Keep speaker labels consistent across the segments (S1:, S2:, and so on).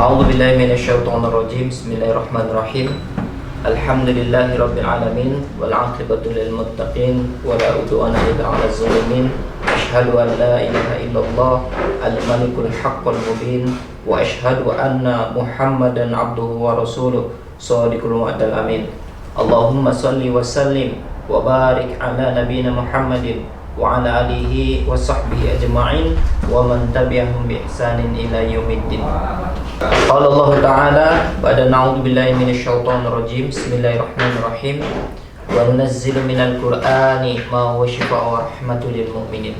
S1: A'udzu billahi minasyaitonir rajim. Bismillahirrahmanirrahim. Alhamdulillahi rabbil alamin wal 'aqibatu lil muttaqin wa la udwana illa 'alal zalimin. Asyhadu an la ilaha illallah al-malikul haqqul mubin wa asyhadu anna Muhammadan 'abduhu wa rasuluh shadiqul wa'dal amin. Allahumma shalli wa sallim wa barik ala nabiyyina Muhammadin wa ala alihi wa sahbihi ajma'in wa man tabi'ahum bi ihsanin ila yaumiddin. Qala Allah Ta'ala ba'da na'udzu billahi minasyaitonir rajim. Bismillahirrahmanirrahim. Wa nunazzilu minal Qur'ani ma huwa shifaa'un wa rahmatun lil mu'minin.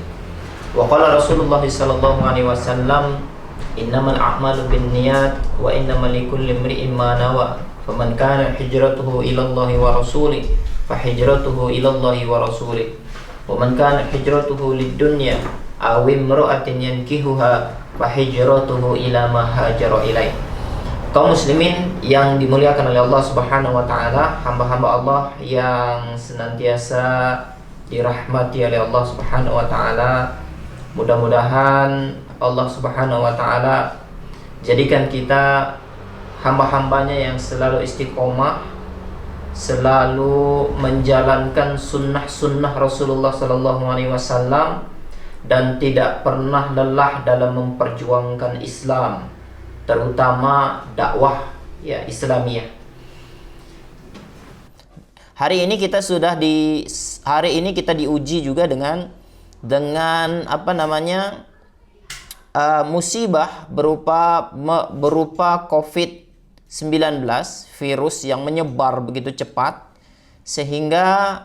S1: Wa qala Rasulullah sallallahu alaihi wasallam, innamal a'malu binniyat wa innamal likulli imri'in ma nawa. Faman kana hijratuhu ila Allah wa rasulih fa hijratuhu ila Allah wa rasulih. Wa man kana hijratuhu lid-dunya aw imra'atin yankihuha fa hijratuhu ila ma hajara ilaih. Kaum muslimin yang dimuliakan oleh Allah Subhanahu wa taala, hamba-hamba Allah yang senantiasa dirahmati oleh Allah Subhanahu wa taala. Mudah-mudahan Allah Subhanahu wa taala jadikan kita hamba-hambanya yang selalu istiqomah, selalu menjalankan sunnah-sunnah Rasulullah Sallallahu Alaihi Wasallam dan tidak pernah lelah dalam memperjuangkan Islam, terutama dakwah Islamiyah. Hari ini kita diuji juga dengan musibah berupa COVID-19, virus yang menyebar begitu cepat sehingga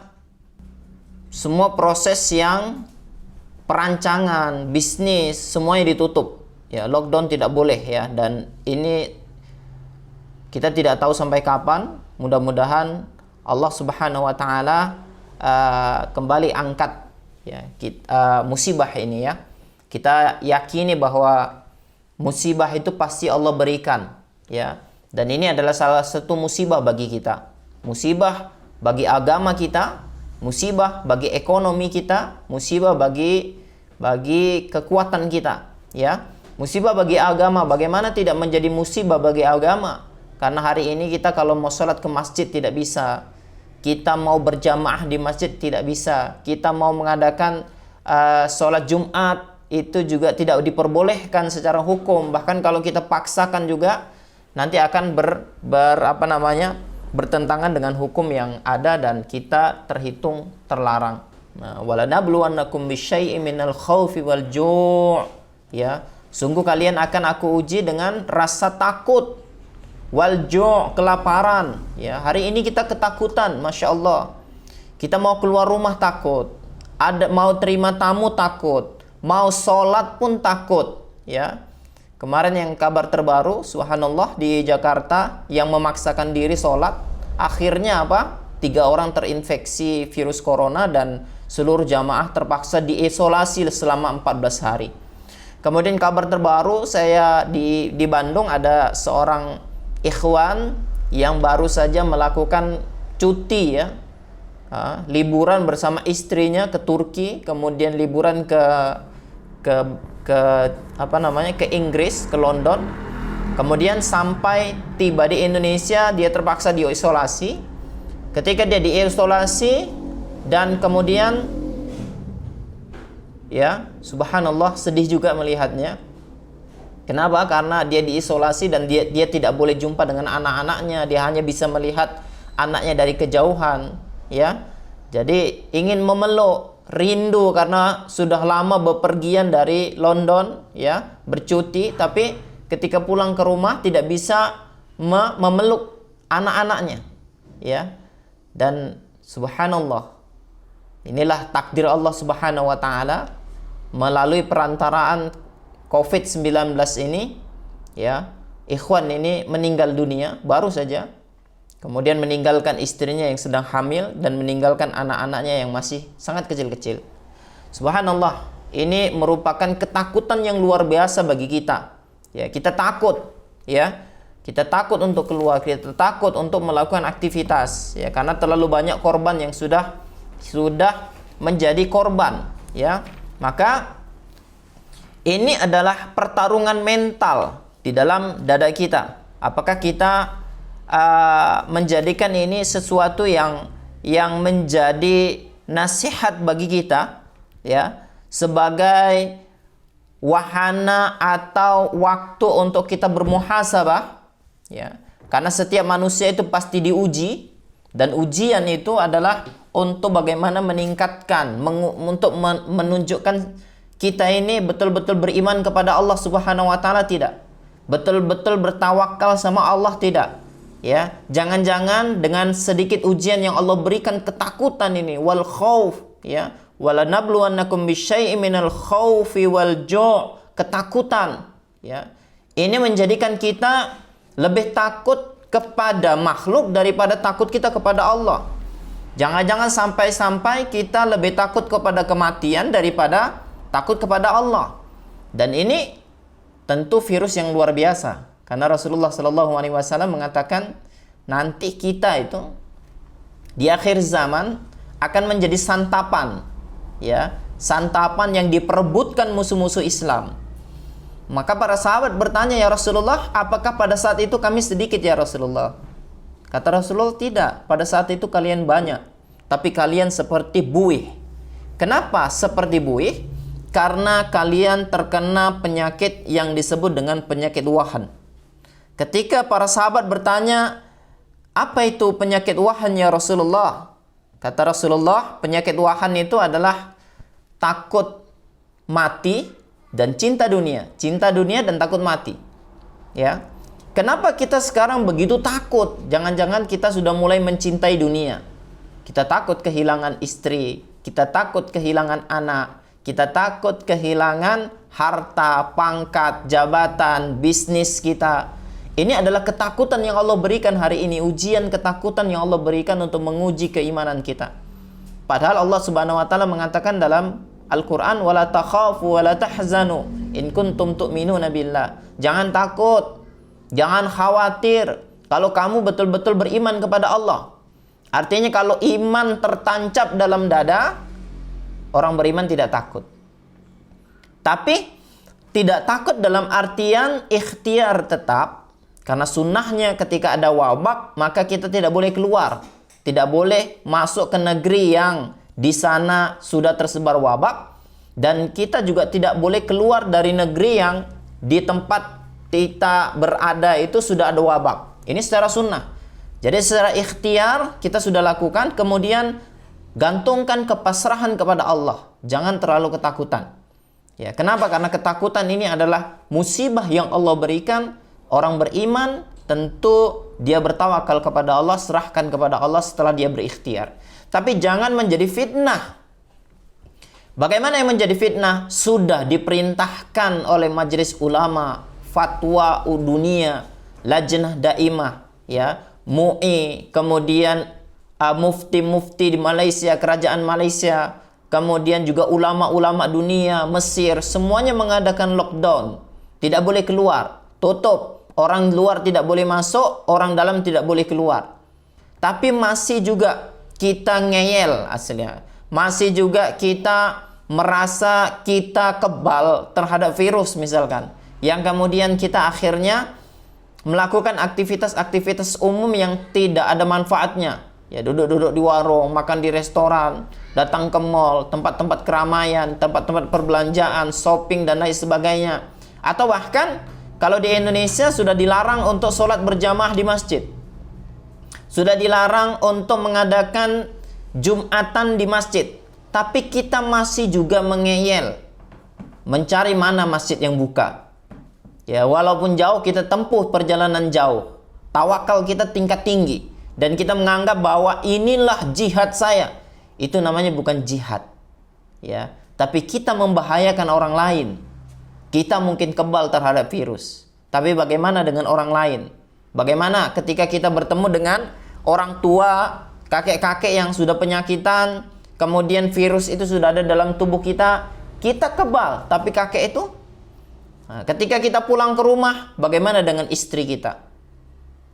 S1: semua proses yang perancangan, bisnis semuanya ditutup. Lockdown tidak boleh dan ini kita tidak tahu sampai kapan. Mudah-mudahan Allah Subhanahu wa taala kembali angkat musibah ini . Kita yakini bahwa musibah itu pasti Allah berikan dan ini adalah salah satu musibah bagi kita, musibah bagi agama kita, musibah bagi ekonomi kita, musibah bagi kekuatan kita musibah bagi agama. Bagaimana tidak menjadi musibah bagi agama? Karena hari ini kita kalau mau sholat ke masjid tidak bisa, kita mau berjamaah di masjid tidak bisa, kita mau mengadakan sholat Jumat itu juga tidak diperbolehkan secara hukum. Bahkan kalau kita paksakan juga nanti akan bertentangan dengan hukum yang ada dan kita terhitung terlarang. Walanabluwannakum bisyai'in minal khaufi wal ju'. Sungguh kalian akan aku uji dengan rasa takut, wal ju', kelaparan. Hari ini kita ketakutan, Masya Allah. Kita mau keluar rumah takut, mau terima tamu takut, mau sholat pun takut. Kemarin yang kabar terbaru, subhanallah, di Jakarta yang memaksakan diri sholat, akhirnya 3 orang terinfeksi virus corona dan seluruh jamaah terpaksa diisolasi selama 14 hari. Kemudian kabar terbaru saya di Bandung, ada seorang ikhwan yang baru saja melakukan cuti liburan bersama istrinya ke Turki, kemudian liburan ke Inggris, ke London. Kemudian sampai tiba di Indonesia dia terpaksa diisolasi. Ketika dia diisolasi dan kemudian subhanallah, sedih juga melihatnya. Kenapa? Karena dia diisolasi dan dia tidak boleh jumpa dengan anak-anaknya. Dia hanya bisa melihat anaknya dari kejauhan. Jadi ingin memeluk, rindu karena sudah lama bepergian dari London, bercuti, tapi ketika pulang ke rumah tidak bisa memeluk anak-anaknya. Dan subhanallah, inilah takdir Allah Subhanahu wa taala melalui perantaraan COVID-19 ini. Ikhwan ini meninggal dunia baru saja. Kemudian meninggalkan istrinya yang sedang hamil dan meninggalkan anak-anaknya yang masih sangat kecil-kecil. Subhanallah, ini merupakan ketakutan yang luar biasa bagi kita. Kita takut, kita takut untuk keluar, kita takut untuk melakukan aktivitas, karena terlalu banyak korban yang sudah menjadi korban. Maka ini adalah pertarungan mental di dalam dada kita. Apakah kita menjadikan ini sesuatu yang menjadi nasihat bagi kita, ya, sebagai wahana atau waktu untuk kita bermuhasabah, ya. Karena setiap manusia itu pasti diuji, dan ujian itu adalah untuk bagaimana meningkatkan, untuk menunjukkan kita ini betul-betul beriman kepada Allah Subhanahu wa taala tidak, betul-betul bertawakal sama Allah tidak, ya. Jangan-jangan dengan sedikit ujian yang Allah berikan, ketakutan ini, wal khauf, ya, wala nabluwannakum bisyai'in minal khaufi wal ju', ketakutan, ya. Ini menjadikan kita lebih takut kepada makhluk daripada takut kita kepada Allah. Jangan-jangan sampai-sampai kita lebih takut kepada kematian daripada takut kepada Allah. Dan ini tentu virus yang luar biasa. Karena Rasulullah SAW mengatakan nanti kita itu di akhir zaman akan menjadi santapan, ya, santapan yang diperebutkan musuh-musuh Islam. Maka para sahabat bertanya, ya Rasulullah, apakah pada saat itu kami sedikit ya Rasulullah? Kata Rasulullah, tidak. Pada saat itu kalian banyak, tapi kalian seperti buih. Kenapa seperti buih? Karena kalian terkena penyakit yang disebut dengan penyakit wahan. Ketika para sahabat bertanya, apa itu penyakit wahan ya Rasulullah? Kata Rasulullah, penyakit wahan itu adalah takut mati dan cinta dunia dan takut mati, ya. Kenapa kita sekarang begitu takut? Jangan-jangan kita sudah mulai mencintai dunia. Kita takut kehilangan istri, kita takut kehilangan anak, kita takut kehilangan harta, pangkat, jabatan, bisnis kita. Ini adalah ketakutan yang Allah berikan hari ini, ujian ketakutan yang Allah berikan untuk menguji keimanan kita. Padahal Allah Subhanahu wa taala mengatakan dalam Al-Quran, wala takhafu wala tahzanu in kuntum tu'minuna billah. Jangan takut, jangan khawatir kalau kamu betul-betul beriman kepada Allah. Artinya kalau iman tertancap dalam dada, orang beriman tidak takut. Tapi tidak takut dalam artian ikhtiar tetap, karena sunnahnya ketika ada wabak maka kita tidak boleh keluar, tidak boleh masuk ke negeri yang di sana sudah tersebar wabak, dan kita juga tidak boleh keluar dari negeri yang di tempat kita berada itu sudah ada wabak. Ini secara sunnah. Jadi secara ikhtiar kita sudah lakukan, kemudian gantungkan kepasrahan kepada Allah. Jangan terlalu ketakutan. Ya, kenapa? Karena ketakutan ini adalah musibah yang Allah berikan. Orang beriman tentu dia bertawakal kepada Allah, serahkan kepada Allah setelah dia berikhtiar. Tapi jangan menjadi fitnah. Bagaimana yang menjadi fitnah? Sudah diperintahkan oleh majelis ulama, fatwa dunia, lajnah daimah, ya, MUI, kemudian mufti-mufti di Malaysia, kerajaan Malaysia, kemudian juga ulama-ulama dunia, Mesir, semuanya mengadakan lockdown. Tidak boleh keluar, tutup. Orang luar tidak boleh masuk, orang dalam tidak boleh keluar. Tapi masih juga kita ngeyel aslinya. Masih juga kita merasa kita kebal terhadap virus misalkan. Yang kemudian kita akhirnya melakukan aktivitas-aktivitas umum yang tidak ada manfaatnya. Ya, duduk-duduk di warung, makan di restoran, datang ke mall, tempat-tempat keramaian, tempat-tempat perbelanjaan, shopping dan lain sebagainya. Atau bahkan kalau di Indonesia sudah dilarang untuk sholat berjamaah di masjid. Sudah dilarang untuk mengadakan Jumatan di masjid. Tapi kita masih juga mengeyel, mencari mana masjid yang buka. Ya, walaupun jauh kita tempuh perjalanan jauh. Tawakal kita tingkat tinggi. Dan kita menganggap bahwa inilah jihad saya. Itu namanya bukan jihad. Ya, tapi kita membahayakan orang lain. Kita mungkin kebal terhadap virus. Tapi bagaimana dengan orang lain? Bagaimana ketika kita bertemu dengan orang tua, kakek-kakek yang sudah penyakitan, kemudian virus itu sudah ada dalam tubuh kita, kita kebal, tapi kakek itu, nah, ketika kita pulang ke rumah, bagaimana dengan istri kita?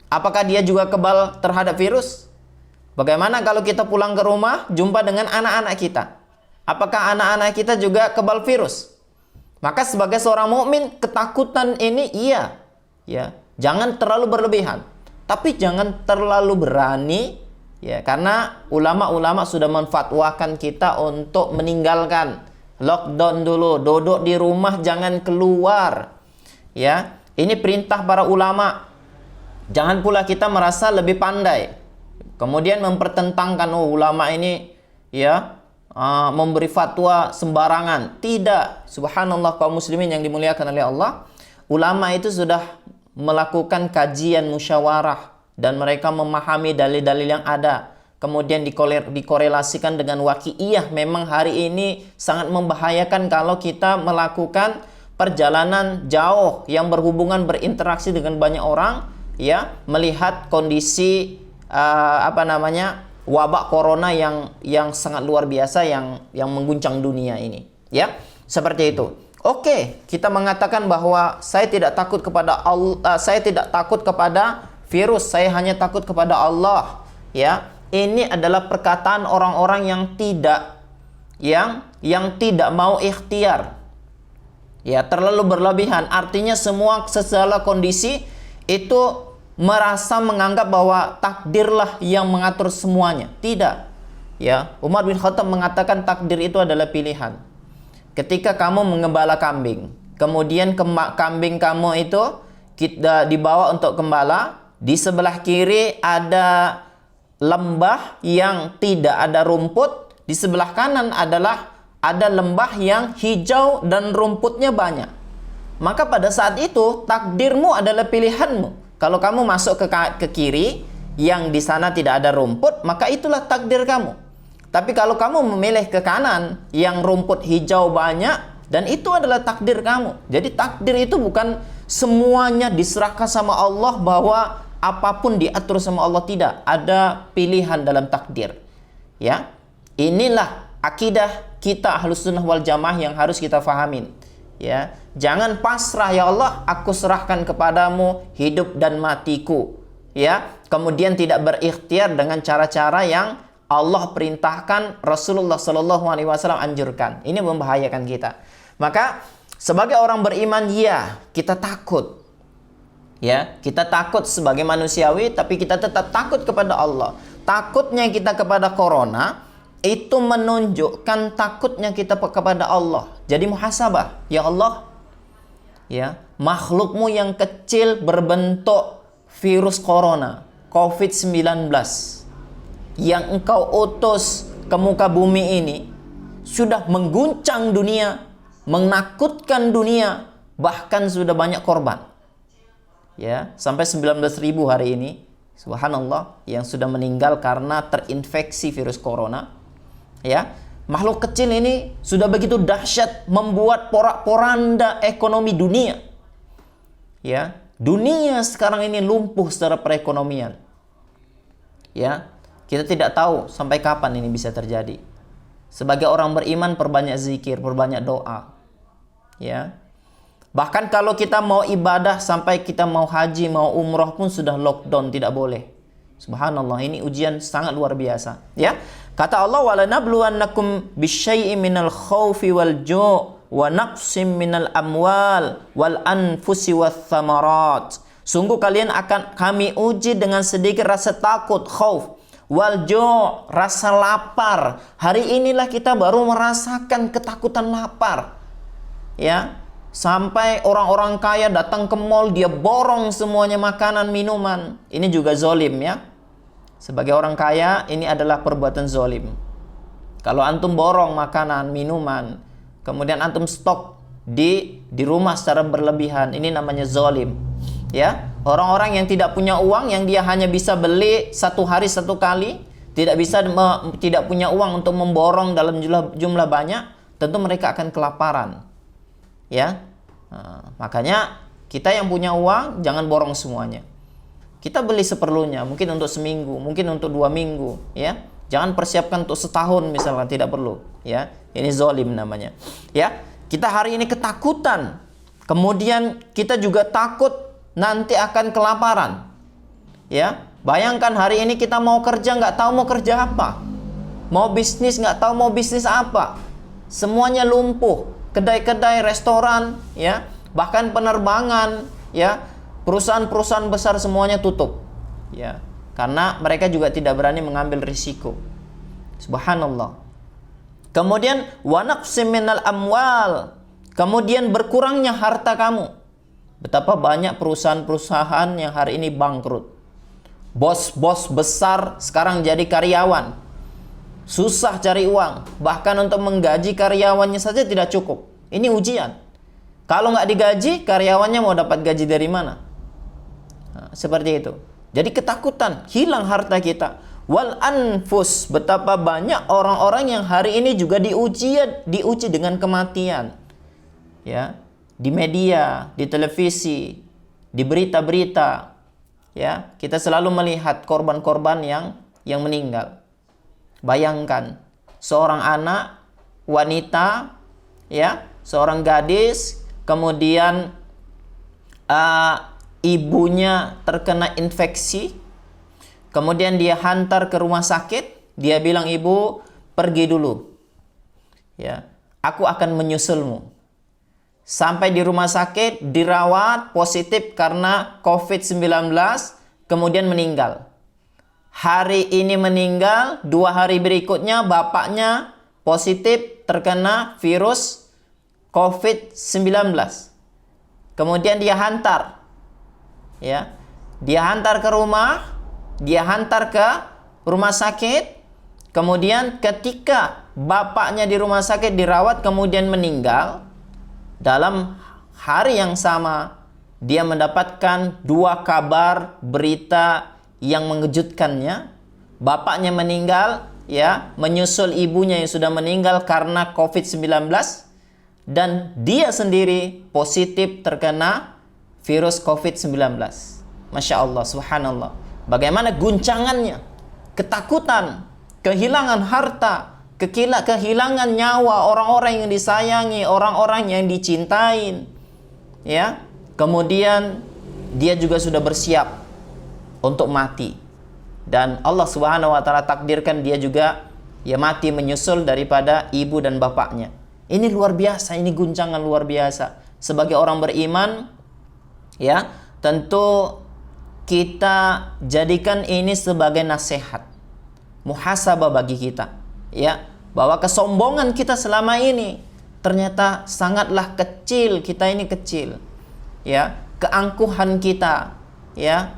S1: Apakah dia juga kebal terhadap virus? Bagaimana kalau kita pulang ke rumah, jumpa dengan anak-anak kita? Apakah anak-anak kita juga kebal virus? Maka sebagai seorang mukmin, ketakutan ini iya, Ya, jangan terlalu berlebihan, tapi jangan terlalu berani, ya, karena ulama-ulama sudah menfatwakan kita untuk meninggalkan lockdown dulu, duduk di rumah, jangan keluar. Ya, ini perintah para ulama. Jangan pula kita merasa lebih pandai, kemudian mempertentangkan, oh, ulama ini, ya, memberi fatwa sembarangan. Tidak. Subhanallah, kaum muslimin yang dimuliakan oleh Allah, ulama itu sudah melakukan kajian musyawarah dan mereka memahami dalil-dalil yang ada, kemudian dikorelasikan dengan waqi'iyah. Memang hari ini sangat membahayakan kalau kita melakukan perjalanan jauh yang berhubungan berinteraksi dengan banyak orang, ya, melihat kondisi wabak corona yang sangat luar biasa yang mengguncang dunia ini, ya. Seperti itu. Oke, kita mengatakan bahwa saya tidak takut kepada Allah, saya tidak takut kepada virus, saya hanya takut kepada Allah, ya. Ini adalah perkataan orang-orang yang tidak mau ikhtiar. Ya, terlalu berlebihan. Artinya segala kondisi itu merasa menganggap bahwa takdirlah yang mengatur semuanya. Tidak. Ya, Umar bin Khattab mengatakan takdir itu adalah pilihan. Ketika kamu mengembala kambing, kemudian kambing kamu itu kita dibawa untuk gembala, di sebelah kiri ada lembah yang tidak ada rumput, di sebelah kanan ada lembah yang hijau dan rumputnya banyak. Maka pada saat itu takdirmu adalah pilihanmu. Kalau kamu masuk ke kiri yang di sana tidak ada rumput, maka itulah takdir kamu. Tapi kalau kamu memilih ke kanan yang rumput hijau banyak, dan itu adalah takdir kamu. Jadi takdir itu bukan semuanya diserahkan sama Allah, bahwa apapun diatur sama Allah. Tidak, ada pilihan dalam takdir. Ya, inilah akidah kita Ahlus Sunnah wal Jamaah yang harus kita fahamin. Ya, jangan pasrah, ya Allah, aku serahkan kepadamu hidup dan matiku. Ya, kemudian tidak berikhtiar dengan cara-cara yang Allah perintahkan, Rasulullah Shallallahu Alaihi Wasallam anjurkan. Ini membahayakan kita. Maka sebagai orang beriman, ya, kita takut. Ya, kita takut sebagai manusiawi, tapi kita tetap takut kepada Allah. Takutnya kita kepada corona itu menunjukkan takutnya kita kepada Allah. Jadi muhasabah, ya Allah, ya, makhlukmu yang kecil berbentuk virus corona, COVID-19, yang engkau utus ke muka bumi ini sudah mengguncang dunia, menakutkan dunia, bahkan sudah banyak korban. Ya, sampai 19.000 hari ini, subhanallah, yang sudah meninggal karena terinfeksi virus corona. Ya, makhluk kecil ini sudah begitu dahsyat, membuat porak-poranda ekonomi dunia. Ya, dunia sekarang ini lumpuh secara perekonomian. Ya, kita tidak tahu sampai kapan ini bisa terjadi. Sebagai orang beriman, perbanyak zikir, perbanyak doa. Ya. Bahkan kalau kita mau ibadah, sampai kita mau haji, mau umroh pun sudah lockdown, tidak boleh. Subhanallah, ini ujian sangat luar biasa. Ya. Kata Allah, "Walanabluwannakum bisyai'in minal khaufi wal ju' wa naqsim minal amwal wal anfusi wath thamarat." Sungguh kalian akan kami uji dengan sedikit rasa takut, khauf, wal ju', rasa lapar. Hari inilah kita baru merasakan ketakutan lapar. Ya, sampai orang-orang kaya datang ke mall, dia borong semuanya makanan, minuman. Ini juga zolim, ya. Sebagai orang kaya, ini adalah perbuatan zolim. Kalau antum borong makanan, minuman, kemudian antum stok di rumah secara berlebihan, ini namanya zolim. Ya, orang-orang yang tidak punya uang, yang dia hanya bisa beli satu hari satu kali, tidak punya uang untuk memborong dalam jumlah banyak, tentu mereka akan kelaparan. Ya, makanya kita yang punya uang jangan borong semuanya. Kita beli seperlunya, mungkin untuk seminggu, mungkin untuk 2 minggu, ya. Jangan persiapkan untuk setahun misalnya, tidak perlu, ya. Ini zalim namanya. Ya, kita hari ini ketakutan. Kemudian kita juga takut nanti akan kelaparan. Ya, bayangkan hari ini kita mau kerja, nggak tahu mau kerja apa. Mau bisnis, nggak tahu mau bisnis apa. Semuanya lumpuh. Kedai-kedai, restoran, ya, bahkan penerbangan, ya, perusahaan-perusahaan besar semuanya tutup, ya, karena mereka juga tidak berani mengambil risiko. Subhanallah. Kemudian wa naqsim minal amwal, kemudian berkurangnya harta kamu. Betapa banyak perusahaan-perusahaan yang hari ini bangkrut. Bos-bos besar sekarang jadi karyawan. Susah cari uang. Bahkan untuk menggaji karyawannya saja tidak cukup. Ini ujian. Kalau nggak digaji, karyawannya mau dapat gaji dari mana? Nah, seperti itu. Jadi ketakutan, hilang harta kita. Wal anfus, betapa banyak orang-orang yang hari ini juga diuji dengan kematian. Ya, di media, di televisi, di berita-berita. Ya, kita selalu melihat korban-korban yang meninggal. Bayangkan seorang anak, wanita, ya, seorang gadis, kemudian ibunya terkena infeksi, kemudian dia hantar ke rumah sakit, dia bilang, ibu pergi dulu, ya, aku akan menyusulmu. Sampai di rumah sakit, dirawat, positif karena COVID-19, kemudian meninggal. Hari ini meninggal, 2 hari berikutnya bapaknya positif terkena virus COVID-19. Kemudian dia hantar, ya, dia hantar ke rumah, dia hantar ke rumah sakit. Kemudian ketika bapaknya di rumah sakit dirawat kemudian meninggal, dalam hari yang sama dia mendapatkan 2 kabar berita yang mengejutkannya. Bapaknya meninggal, ya, menyusul ibunya yang sudah meninggal karena COVID-19, dan dia sendiri positif terkena virus COVID-19. Masya Allah, subhanallah. Bagaimana guncangannya, ketakutan, kehilangan harta, kehilangan nyawa orang-orang yang disayangi, orang-orang yang dicintain, ya. Kemudian dia juga sudah bersiap untuk mati, dan Allah Subhanahu wa taala takdirkan dia juga, ya, mati menyusul daripada ibu dan bapaknya. Ini luar biasa, ini guncangan luar biasa. Sebagai orang beriman, ya, tentu kita jadikan ini sebagai nasihat, muhasabah bagi kita, ya, bahwa kesombongan kita selama ini ternyata sangatlah kecil. Kita ini kecil, ya, keangkuhan kita, ya,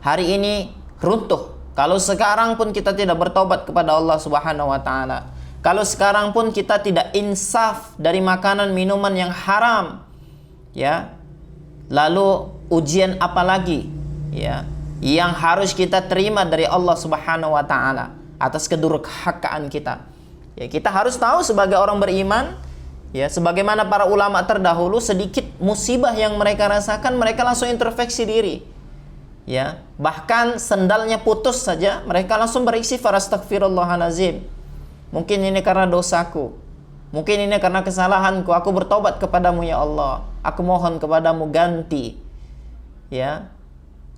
S1: hari ini runtuh. Kalau sekarang pun kita tidak bertobat kepada Allah Subhanahu wa taala, kalau sekarang pun kita tidak insaf dari makanan minuman yang haram, ya, lalu ujian apa lagi, ya, yang harus kita terima dari Allah Subhanahu wa taala atas kedurhakaan kita? Ya, kita harus tahu sebagai orang beriman, ya, sebagaimana para ulama terdahulu, sedikit musibah yang mereka rasakan, mereka langsung introspeksi diri, ya, bahkan sendalnya putus saja mereka langsung beristighfar, astagfirullahalazim, mungkin ini karena dosaku, mungkin ini karena kesalahanku, aku bertobat kepadamu ya Allah, aku mohon kepadamu ganti. Ya,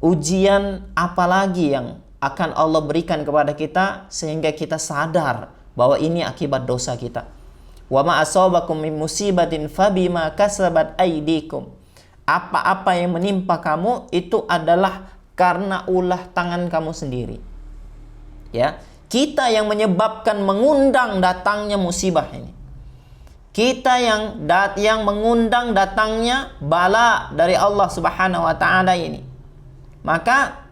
S1: ujian apalagi yang akan Allah berikan kepada kita sehingga kita sadar bahwa ini akibat dosa kita. Wa ma asabakum min musibatin fabima kasabat aydikum. Apa-apa yang menimpa kamu itu adalah karena ulah tangan kamu sendiri. Ya, kita yang menyebabkan, mengundang datangnya musibah ini. Kita yang mengundang datangnya bala dari Allah Subhanahu wa taala ini. Maka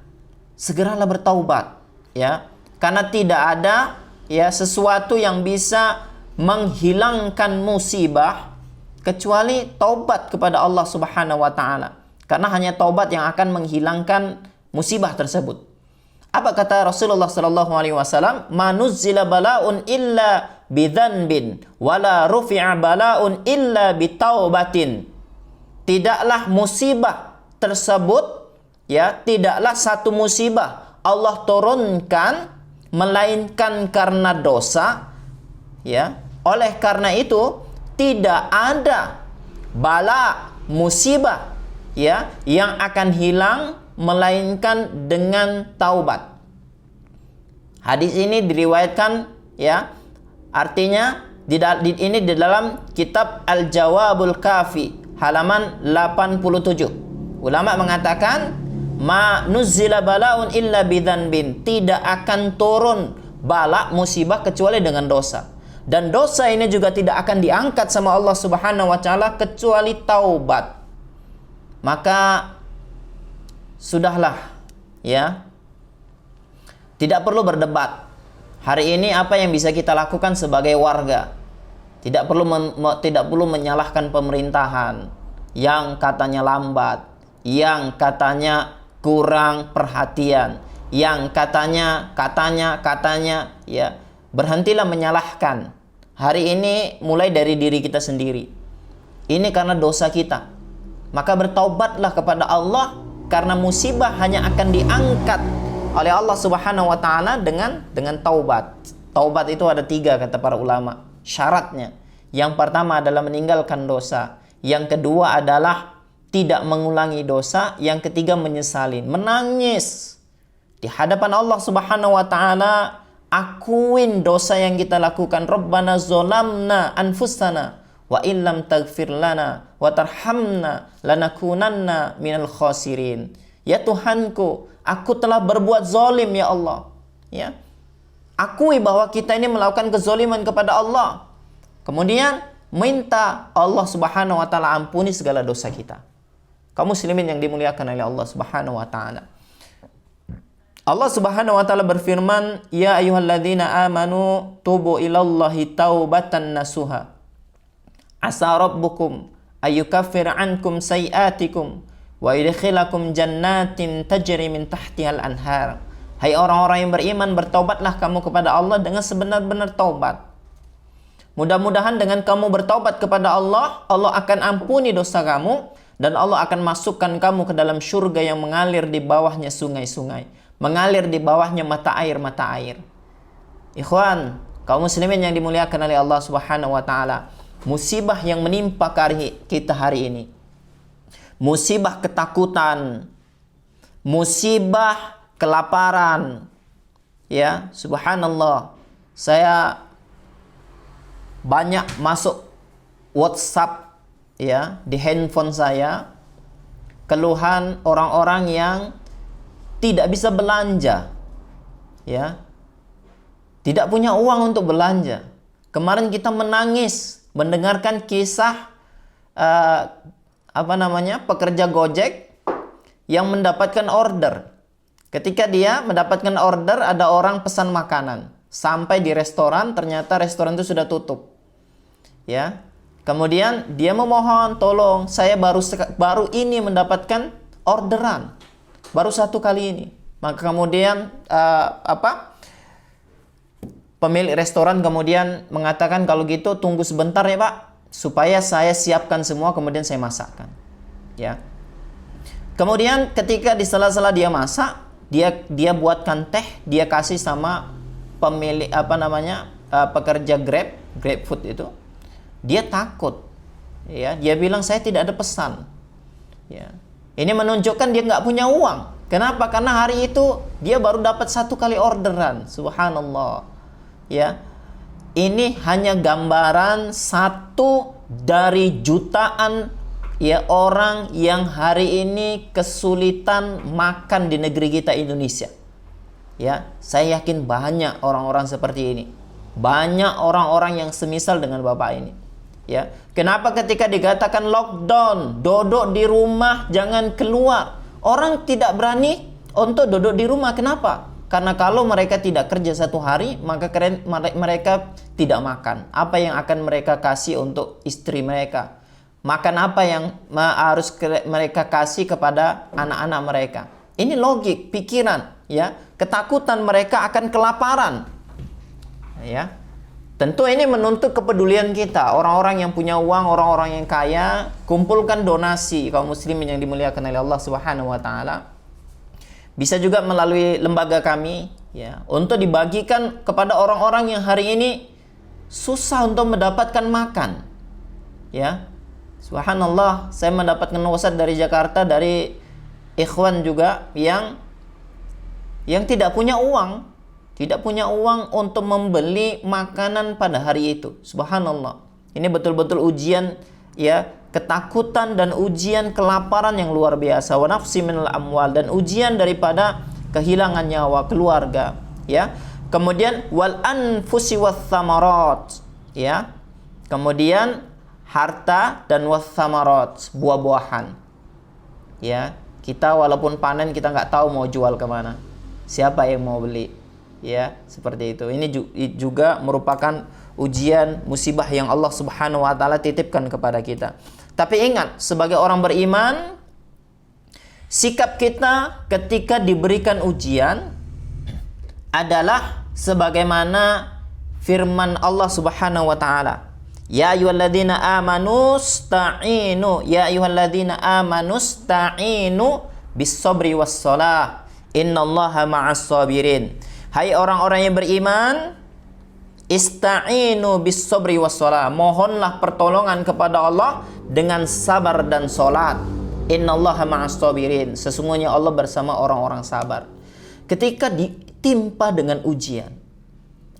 S1: segeralah bertaubat, ya. Karena tidak ada, ya, sesuatu yang bisa menghilangkan musibah kecuali taubat kepada Allah Subhanahu wa taala. Karena hanya taubat yang akan menghilangkan musibah tersebut. Apa kata Rasulullah sallallahu alaihi wasallam? Manuzzila bala'un illa bidzanbin wala rufi'a bala'un illa bitaubatin. Tidaklah musibah tersebut, ya, tidaklah satu musibah Allah turunkan melainkan karena dosa, ya. Oleh karena itu tidak ada bala, musibah, ya, yang akan hilang melainkan dengan taubat. Hadis ini diriwayatkan, ya, artinya ini di dalam kitab Al-Jawabul Kafi halaman 87. Ulama mengatakan ma nuzzila balaun illa bidzanbin, tidak akan turun bala musibah kecuali dengan dosa. Dan dosa ini juga tidak akan diangkat sama Allah Subhanahu wa taala kecuali taubat. Maka sudahlah, ya. Tidak perlu berdebat. Hari ini apa yang bisa kita lakukan sebagai warga? Tidak perlu menyalahkan pemerintahan yang katanya lambat, yang katanya kurang perhatian, yang katanya ya. Berhentilah menyalahkan. Hari ini mulai dari diri kita sendiri. Ini karena dosa kita. Maka bertaubatlah kepada Allah, karena musibah hanya akan diangkat oleh Allah Subhanahu wa taala dengan taubat. Taubat itu ada 3 kata para ulama syaratnya. Yang pertama adalah meninggalkan dosa. Yang kedua adalah tidak mengulangi dosa. Yang ketiga menyesali, menangis di hadapan Allah Subhanahu wa taala. Akuin dosa yang kita lakukan. Rabbana zolamna anfusana wa illam taghfir lana wa tarhamna lanakunanna minal khasirin. Ya Tuhanku, aku telah berbuat zalim ya Allah. Ya. Akui bahwa kita ini melakukan kezaliman kepada Allah. Kemudian minta Allah Subhanahu wa taala ampuni segala dosa kita. Kaum muslimin yang dimuliakan oleh Allah Subhanahu wa taala. Allah Subhanahu wa taala berfirman, "Ya ayyuhalladzina amanu tubu ilallahi taubatan nasuha. Asa rabbukum ayyukaffir ankum sayiatikum wa yudkhilakum jannatin tajri min tahtihal anhar." Hai orang-orang yang beriman, bertaubatlah kamu kepada Allah dengan sebenar-benar taubat. Mudah-mudahan dengan kamu bertaubat kepada Allah, Allah akan ampuni dosa kamu dan Allah akan masukkan kamu ke dalam surga yang mengalir di bawahnya sungai-sungai, mengalir di bawahnya mata air. Ikhwan, kaum muslimin yang dimuliakan oleh Allah Subhanahu wa taala, musibah yang menimpa kita hari ini, musibah ketakutan, musibah kelaparan, ya, subhanallah. Saya banyak masuk WhatsApp, ya, di handphone saya, keluhan orang-orang yang tidak bisa belanja, ya, tidak punya uang untuk belanja. Kemarin kita menangis mendengarkan kisah pekerja Gojek yang mendapatkan order. Ketika dia mendapatkan order, ada orang pesan makanan. Sampai di restoran, ternyata restoran itu sudah tutup. Ya. Kemudian dia memohon, tolong, saya baru ini mendapatkan orderan. Baru 1 kali ini. Maka kemudian pemilik restoran kemudian mengatakan, kalau gitu tunggu sebentar ya Pak, supaya saya siapkan semua kemudian saya masakkan. Ya. Kemudian ketika di sela-sela dia masak, dia buatkan teh, dia kasih sama pemilik pekerja Grab food itu. Dia takut. Ya, dia bilang saya tidak ada pesan. Ya. Ini menunjukkan dia nggak punya uang. Kenapa? Karena hari itu dia baru dapat 1 kali orderan. Subhanallah. Ya, ini hanya gambaran 1 dari jutaan, ya, orang yang hari ini kesulitan makan di negeri kita Indonesia. Ya, saya yakin banyak orang-orang seperti ini. Banyak orang-orang yang semisal dengan Bapak ini. Ya, kenapa ketika dikatakan lockdown, duduk di rumah, jangan keluar, orang tidak berani untuk duduk di rumah. Kenapa? Karena kalau mereka tidak kerja 1 hari, maka mereka tidak makan. Apa yang akan mereka kasih untuk istri mereka? Makan apa yang harus mereka kasih kepada anak-anak mereka? Ini logik, pikiran, ya. Ketakutan mereka akan kelaparan. Ya. Tentu ini menuntut kepedulian kita, orang-orang yang punya uang, orang-orang yang kaya, kumpulkan donasi kaum muslimin yang dimuliakan oleh Allah Subhanahu wa taala. Bisa juga melalui lembaga kami, ya, untuk dibagikan kepada orang-orang yang hari ini susah untuk mendapatkan makan. Ya. Subhanallah, saya mendapatkan WhatsApp dari Jakarta, dari ikhwan juga yang tidak punya uang. Tidak punya uang untuk membeli makanan pada hari itu. Subhanallah. Ini betul-betul ujian ya, ketakutan dan ujian kelaparan yang luar biasa, wa nafsi minal amwal, dan ujian daripada kehilangan nyawa, keluarga, ya. Kemudian wal anfusi wath thamarat, ya. Kemudian harta dan wath thamarat, buah-buahan. Ya, kita walaupun panen kita nggak tahu mau jual kemana, siapa yang mau beli, ya, seperti itu. Ini juga merupakan ujian, musibah yang Allah Subhanahu wa taala titipkan kepada kita. Tapi ingat, sebagai orang beriman, sikap kita ketika diberikan ujian adalah sebagaimana firman Allah Subhanahu wa taala, ya ayyuhalladzina amanu sta'inu, ya ayyuhalladzina amanu sta'inu bis-sabri was-shalah innallaha ma'as sabirin. Hai orang-orang yang beriman, ista'inu bis-sabri was-shalah, mohonlah pertolongan kepada Allah dengan sabar dan salat. Innallaha ma'as sabirin, sesungguhnya Allah bersama orang-orang sabar. Ketika ditimpa dengan ujian,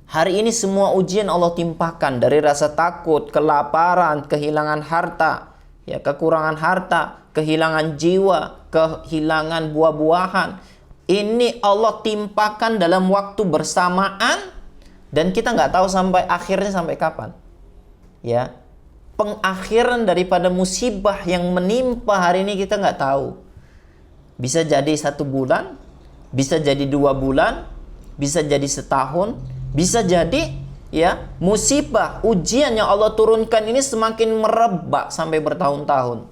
S1: hari ini semua ujian Allah timpakan, dari rasa takut, kelaparan, kehilangan harta, ya, kekurangan harta, kehilangan jiwa, kehilangan buah-buahan. Ini Allah timpakan dalam waktu bersamaan, dan kita nggak tahu sampai akhirnya sampai kapan. Ya, pengakhiran daripada musibah yang menimpa hari ini kita nggak tahu. Bisa jadi 1 bulan, bisa jadi 2 bulan, bisa jadi setahun. Bisa jadi, ya, musibah, ujian yang Allah turunkan ini semakin merebak sampai bertahun-tahun.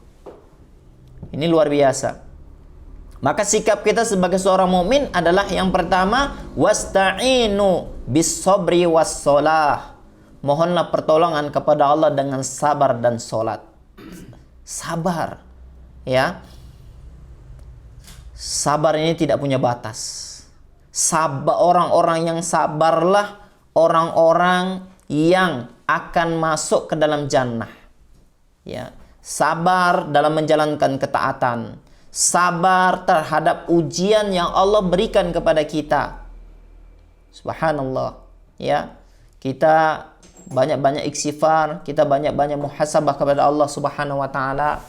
S1: Ini luar biasa. Maka sikap kita sebagai seorang mukmin adalah yang pertama, wasta'inu bis-sabri was-shalah. Mohonlah pertolongan kepada Allah dengan sabar dan salat. Sabar, ya. Sabar ini tidak punya batas. Sabar, orang-orang yang sabarlah orang-orang yang akan masuk ke dalam jannah. Ya, sabar dalam menjalankan ketaatan, sabar terhadap ujian yang Allah berikan kepada kita. Subhanallah, ya. Kita banyak-banyak istighfar, kita banyak-banyak muhasabah kepada Allah Subhanahu wa taala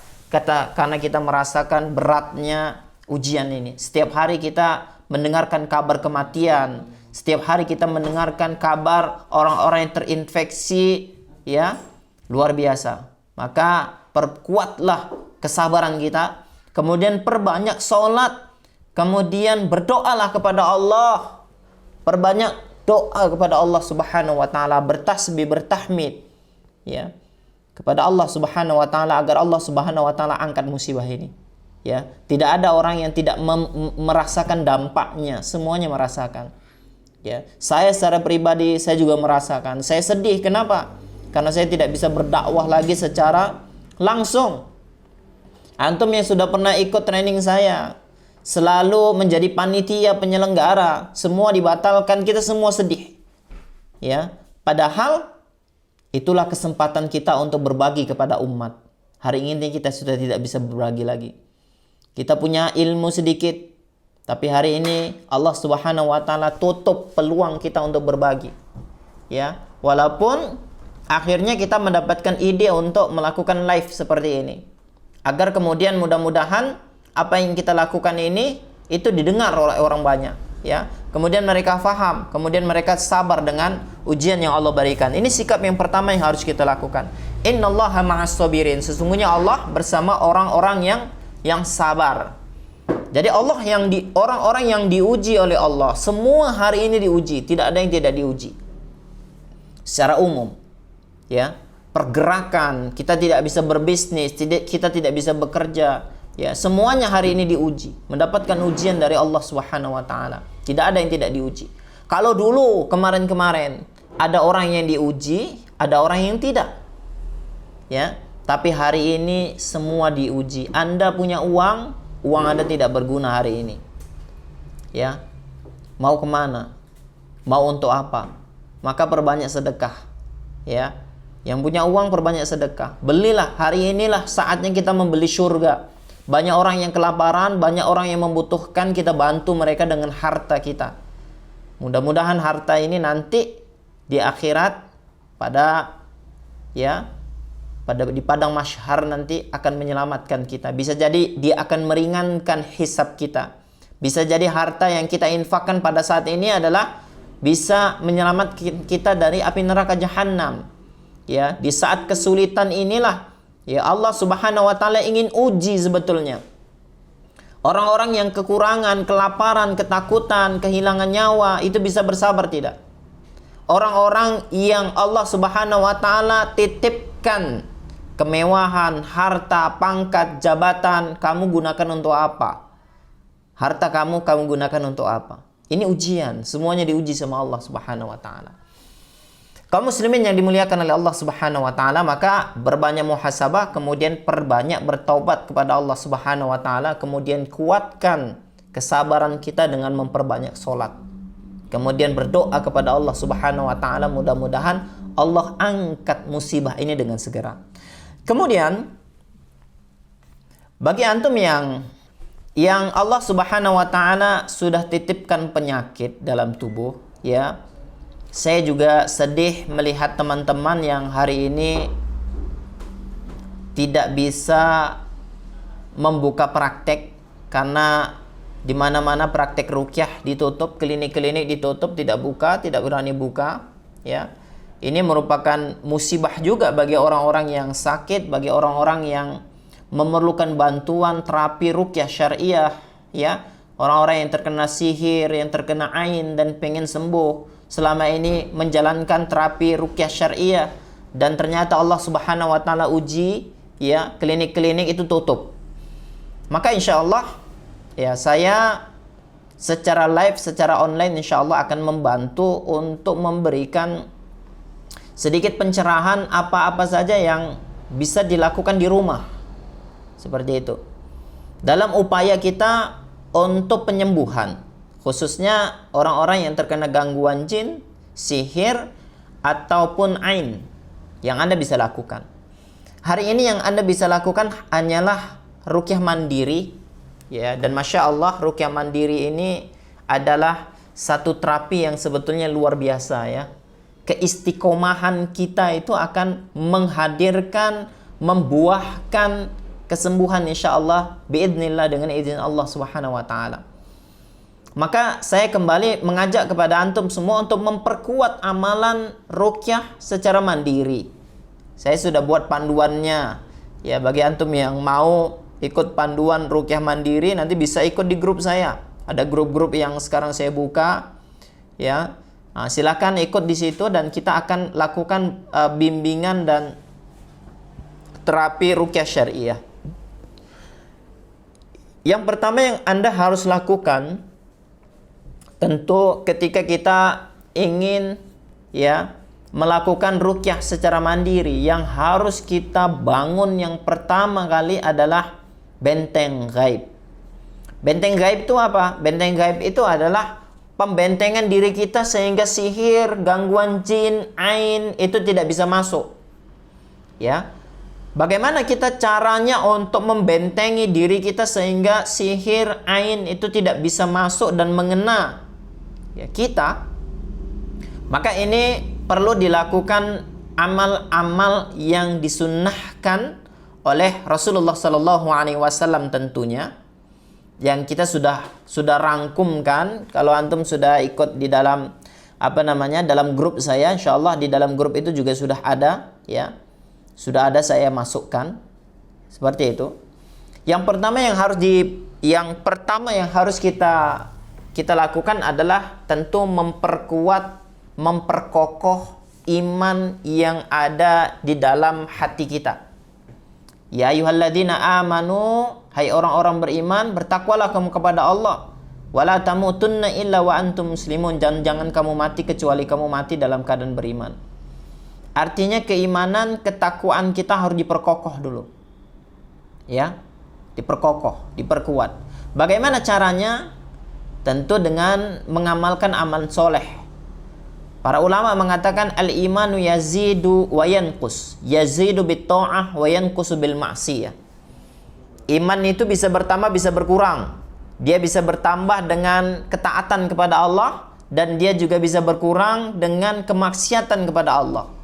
S1: karena kita merasakan beratnya ujian ini. Setiap hari kita mendengarkan kabar kematian, setiap hari kita mendengarkan kabar orang-orang yang terinfeksi, ya, luar biasa. Maka perkuatlah kesabaran kita, kemudian perbanyak sholat, kemudian berdoalah kepada Allah, perbanyak doa kepada Allah Subhanahu wa taala, bertasbih, bertahmid, ya, kepada Allah Subhanahu wa taala agar Allah Subhanahu wa taala angkat musibah ini. Ya, tidak ada orang yang tidak merasakan dampaknya, semuanya merasakan. Ya, saya secara pribadi saya juga merasakan. Saya sedih, kenapa? Karena saya tidak bisa berdakwah lagi secara langsung. Antum yang sudah pernah ikut training saya, selalu menjadi panitia penyelenggara, semua dibatalkan, kita semua sedih. Ya, padahal itulah kesempatan kita untuk berbagi kepada umat. Hari ini kita sudah tidak bisa berbagi lagi. Kita punya ilmu sedikit, tapi hari ini Allah Subhanahu wa taala tutup peluang kita untuk berbagi. Ya, walaupun akhirnya kita mendapatkan ide untuk melakukan live seperti ini, agar kemudian mudah-mudahan apa yang kita lakukan ini itu didengar oleh orang banyak, ya. Kemudian mereka faham, kemudian mereka sabar dengan ujian yang Allah berikan. Ini sikap yang pertama yang harus kita lakukan. Innallaha ma'as sabirin, sesungguhnya Allah bersama orang-orang yang sabar. Jadi orang-orang yang diuji oleh Allah, semua hari ini diuji, tidak ada yang tidak diuji. Secara umum, ya, pergerakan, kita tidak bisa berbisnis, kita tidak bisa bekerja, ya, semuanya hari ini diuji, mendapatkan ujian dari Allah Subhanahu wa taala. Tidak ada yang tidak diuji. Kalau dulu kemarin-kemarin ada orang yang diuji, ada orang yang tidak. Ya, tapi hari ini semua diuji. Anda punya uang Anda tidak berguna hari ini. Ya, mau kemana? Mau untuk apa? Maka perbanyak sedekah. Ya, yang punya uang perbanyak sedekah. Belilah, hari inilah saatnya kita membeli surga. Banyak orang yang kelaparan, banyak orang yang membutuhkan, kita bantu mereka dengan harta kita. Mudah-mudahan harta ini nanti di akhirat pada, ya,
S2: di padang mahsyar nanti akan menyelamatkan kita. Bisa jadi dia akan meringankan hisab kita. Bisa jadi harta yang kita infakkan pada saat ini adalah bisa menyelamatkan kita dari api neraka jahanam. Ya, di saat kesulitan inilah ya Allah Subhanahu wa taala ingin uji sebetulnya. Orang-orang yang kekurangan, kelaparan, ketakutan, kehilangan nyawa itu bisa bersabar tidak? Orang-orang yang Allah Subhanahu wa taala titipkan kemewahan, harta, pangkat, jabatan, kamu gunakan untuk apa? Harta kamu gunakan untuk apa? Ini ujian, semuanya diuji sama Allah Subhanahu wa taala. Kaum muslimin yang dimuliakan oleh Allah Subhanahu wa taala, maka berbanyak muhasabah, kemudian perbanyak bertaubat kepada Allah Subhanahu wa taala, kemudian kuatkan kesabaran kita dengan memperbanyak salat. Kemudian berdoa kepada Allah Subhanahu wa taala, mudah-mudahan Allah angkat musibah ini dengan segera. Kemudian bagi antum yang Allah Subhanahu wa taala sudah titipkan penyakit dalam tubuh, ya. Saya juga sedih melihat teman-teman yang hari ini tidak bisa membuka praktek karena di mana-mana praktek ruqyah ditutup, klinik-klinik ditutup, tidak berani buka, ya. Ini merupakan musibah juga bagi orang-orang yang sakit, bagi orang-orang yang memerlukan bantuan terapi ruqyah syariah, ya. Orang-orang yang terkena sihir, yang terkena ain dan pengen sembuh, selama ini menjalankan terapi ruqyah syariah dan ternyata Allah Subhanahu wa taala uji, ya, klinik-klinik itu tutup. Maka insyaallah ya saya secara live, secara online insyaallah akan membantu untuk memberikan sedikit pencerahan apa-apa saja yang bisa dilakukan di rumah. Seperti itu. Dalam upaya kita untuk penyembuhan, khususnya orang-orang yang terkena gangguan jin, sihir, ataupun ain, yang Anda bisa lakukan. Hari ini yang Anda bisa lakukan hanyalah ruqyah mandiri, ya. Dan Masya Allah, ruqyah mandiri ini adalah satu terapi yang sebetulnya luar biasa, ya. Keistiqomahan kita itu akan menghadirkan, membuahkan kesembuhan insya Allah biidznillah dengan izin Allah Subhanahu wa taala. Maka saya kembali mengajak kepada antum semua untuk memperkuat amalan ruqyah secara mandiri. Saya sudah buat panduannya. Ya, bagi antum yang mau ikut panduan ruqyah mandiri nanti bisa ikut di grup saya. Ada grup-grup yang sekarang saya buka, ya. Nah, silakan ikut di situ dan kita akan lakukan bimbingan dan terapi ruqyah syariah. Yang pertama yang Anda harus lakukan, tentu ketika kita ingin, ya, melakukan ruqyah secara mandiri, yang harus kita bangun yang pertama kali adalah benteng gaib. Benteng gaib itu apa? Benteng gaib itu adalah pembentengan diri kita sehingga sihir, gangguan jin, ain itu tidak bisa masuk. Ya. Bagaimana kita caranya untuk membentengi diri kita sehingga sihir, ain itu tidak bisa masuk dan mengena, ya, kita? Maka ini perlu dilakukan amal-amal yang disunnahkan oleh Rasulullah Sallallahu Alaihi Wasallam tentunya, yang kita sudah rangkumkan. Kalau antum sudah ikut di dalam dalam grup saya, insyaallah di dalam grup itu juga sudah ada, ya. Sudah ada saya masukkan seperti itu. Yang pertama yang harus kita lakukan adalah tentu memperkokoh iman yang ada di dalam hati kita. Ya ayyuhalladzina amanu, hai orang-orang beriman, bertakwalah kamu kepada Allah. Wala tamutunna illa wa antum muslimun, jangan kamu mati kecuali kamu mati dalam keadaan beriman. Artinya keimanan, ketakwaan kita harus diperkokoh dulu. Ya, diperkokoh, diperkuat. Bagaimana caranya? Tentu dengan mengamalkan amal soleh. Para ulama mengatakan al-imanu yazidu wa yanqus. Yazidu bit-ta'ah wa yanqusu bil ma'siyah. Iman itu bisa bertambah, bisa berkurang. Dia bisa bertambah dengan ketaatan kepada Allah dan dia juga bisa berkurang dengan kemaksiatan kepada Allah.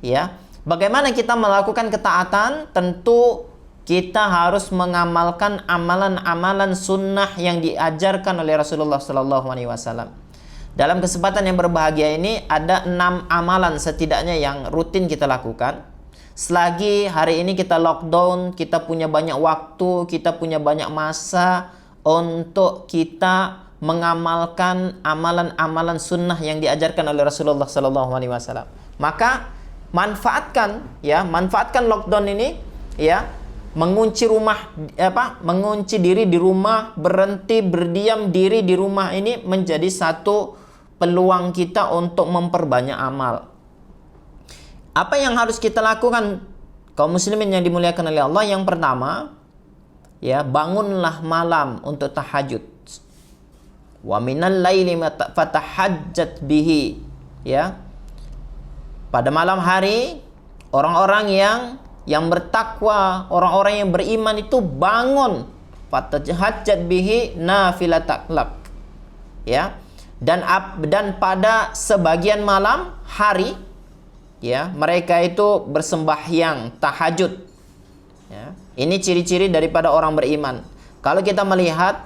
S2: Ya, Bagaimana kita melakukan ketaatan? Tentu kita harus mengamalkan amalan-amalan sunnah yang diajarkan oleh Rasulullah Sallallahu Alaihi Wasallam. Dalam kesempatan yang berbahagia ini ada 6 amalan setidaknya yang rutin kita lakukan. Selagi hari ini kita lockdown, kita punya banyak waktu, kita punya banyak masa untuk kita mengamalkan amalan-amalan sunnah yang diajarkan oleh Rasulullah Sallallahu Alaihi Wasallam. Maka manfaatkan lockdown ini, ya, mengunci diri di rumah, berhenti berdiam diri di rumah ini menjadi satu peluang kita untuk memperbanyak amal. Apa yang harus kita lakukan kaum muslimin yang dimuliakan oleh Allah? Yang pertama, ya, bangunlah malam untuk tahajud. Wa minal laili fatahajjat bihi, ya. Pada malam hari orang-orang yang bertakwa, orang-orang yang beriman itu bangun fatahajjat bihi nafilatak lak. Ya. Dan pada sebagian malam hari, ya, mereka itu bersembahyang tahajud. Ya. Ini ciri-ciri daripada orang beriman. Kalau kita melihat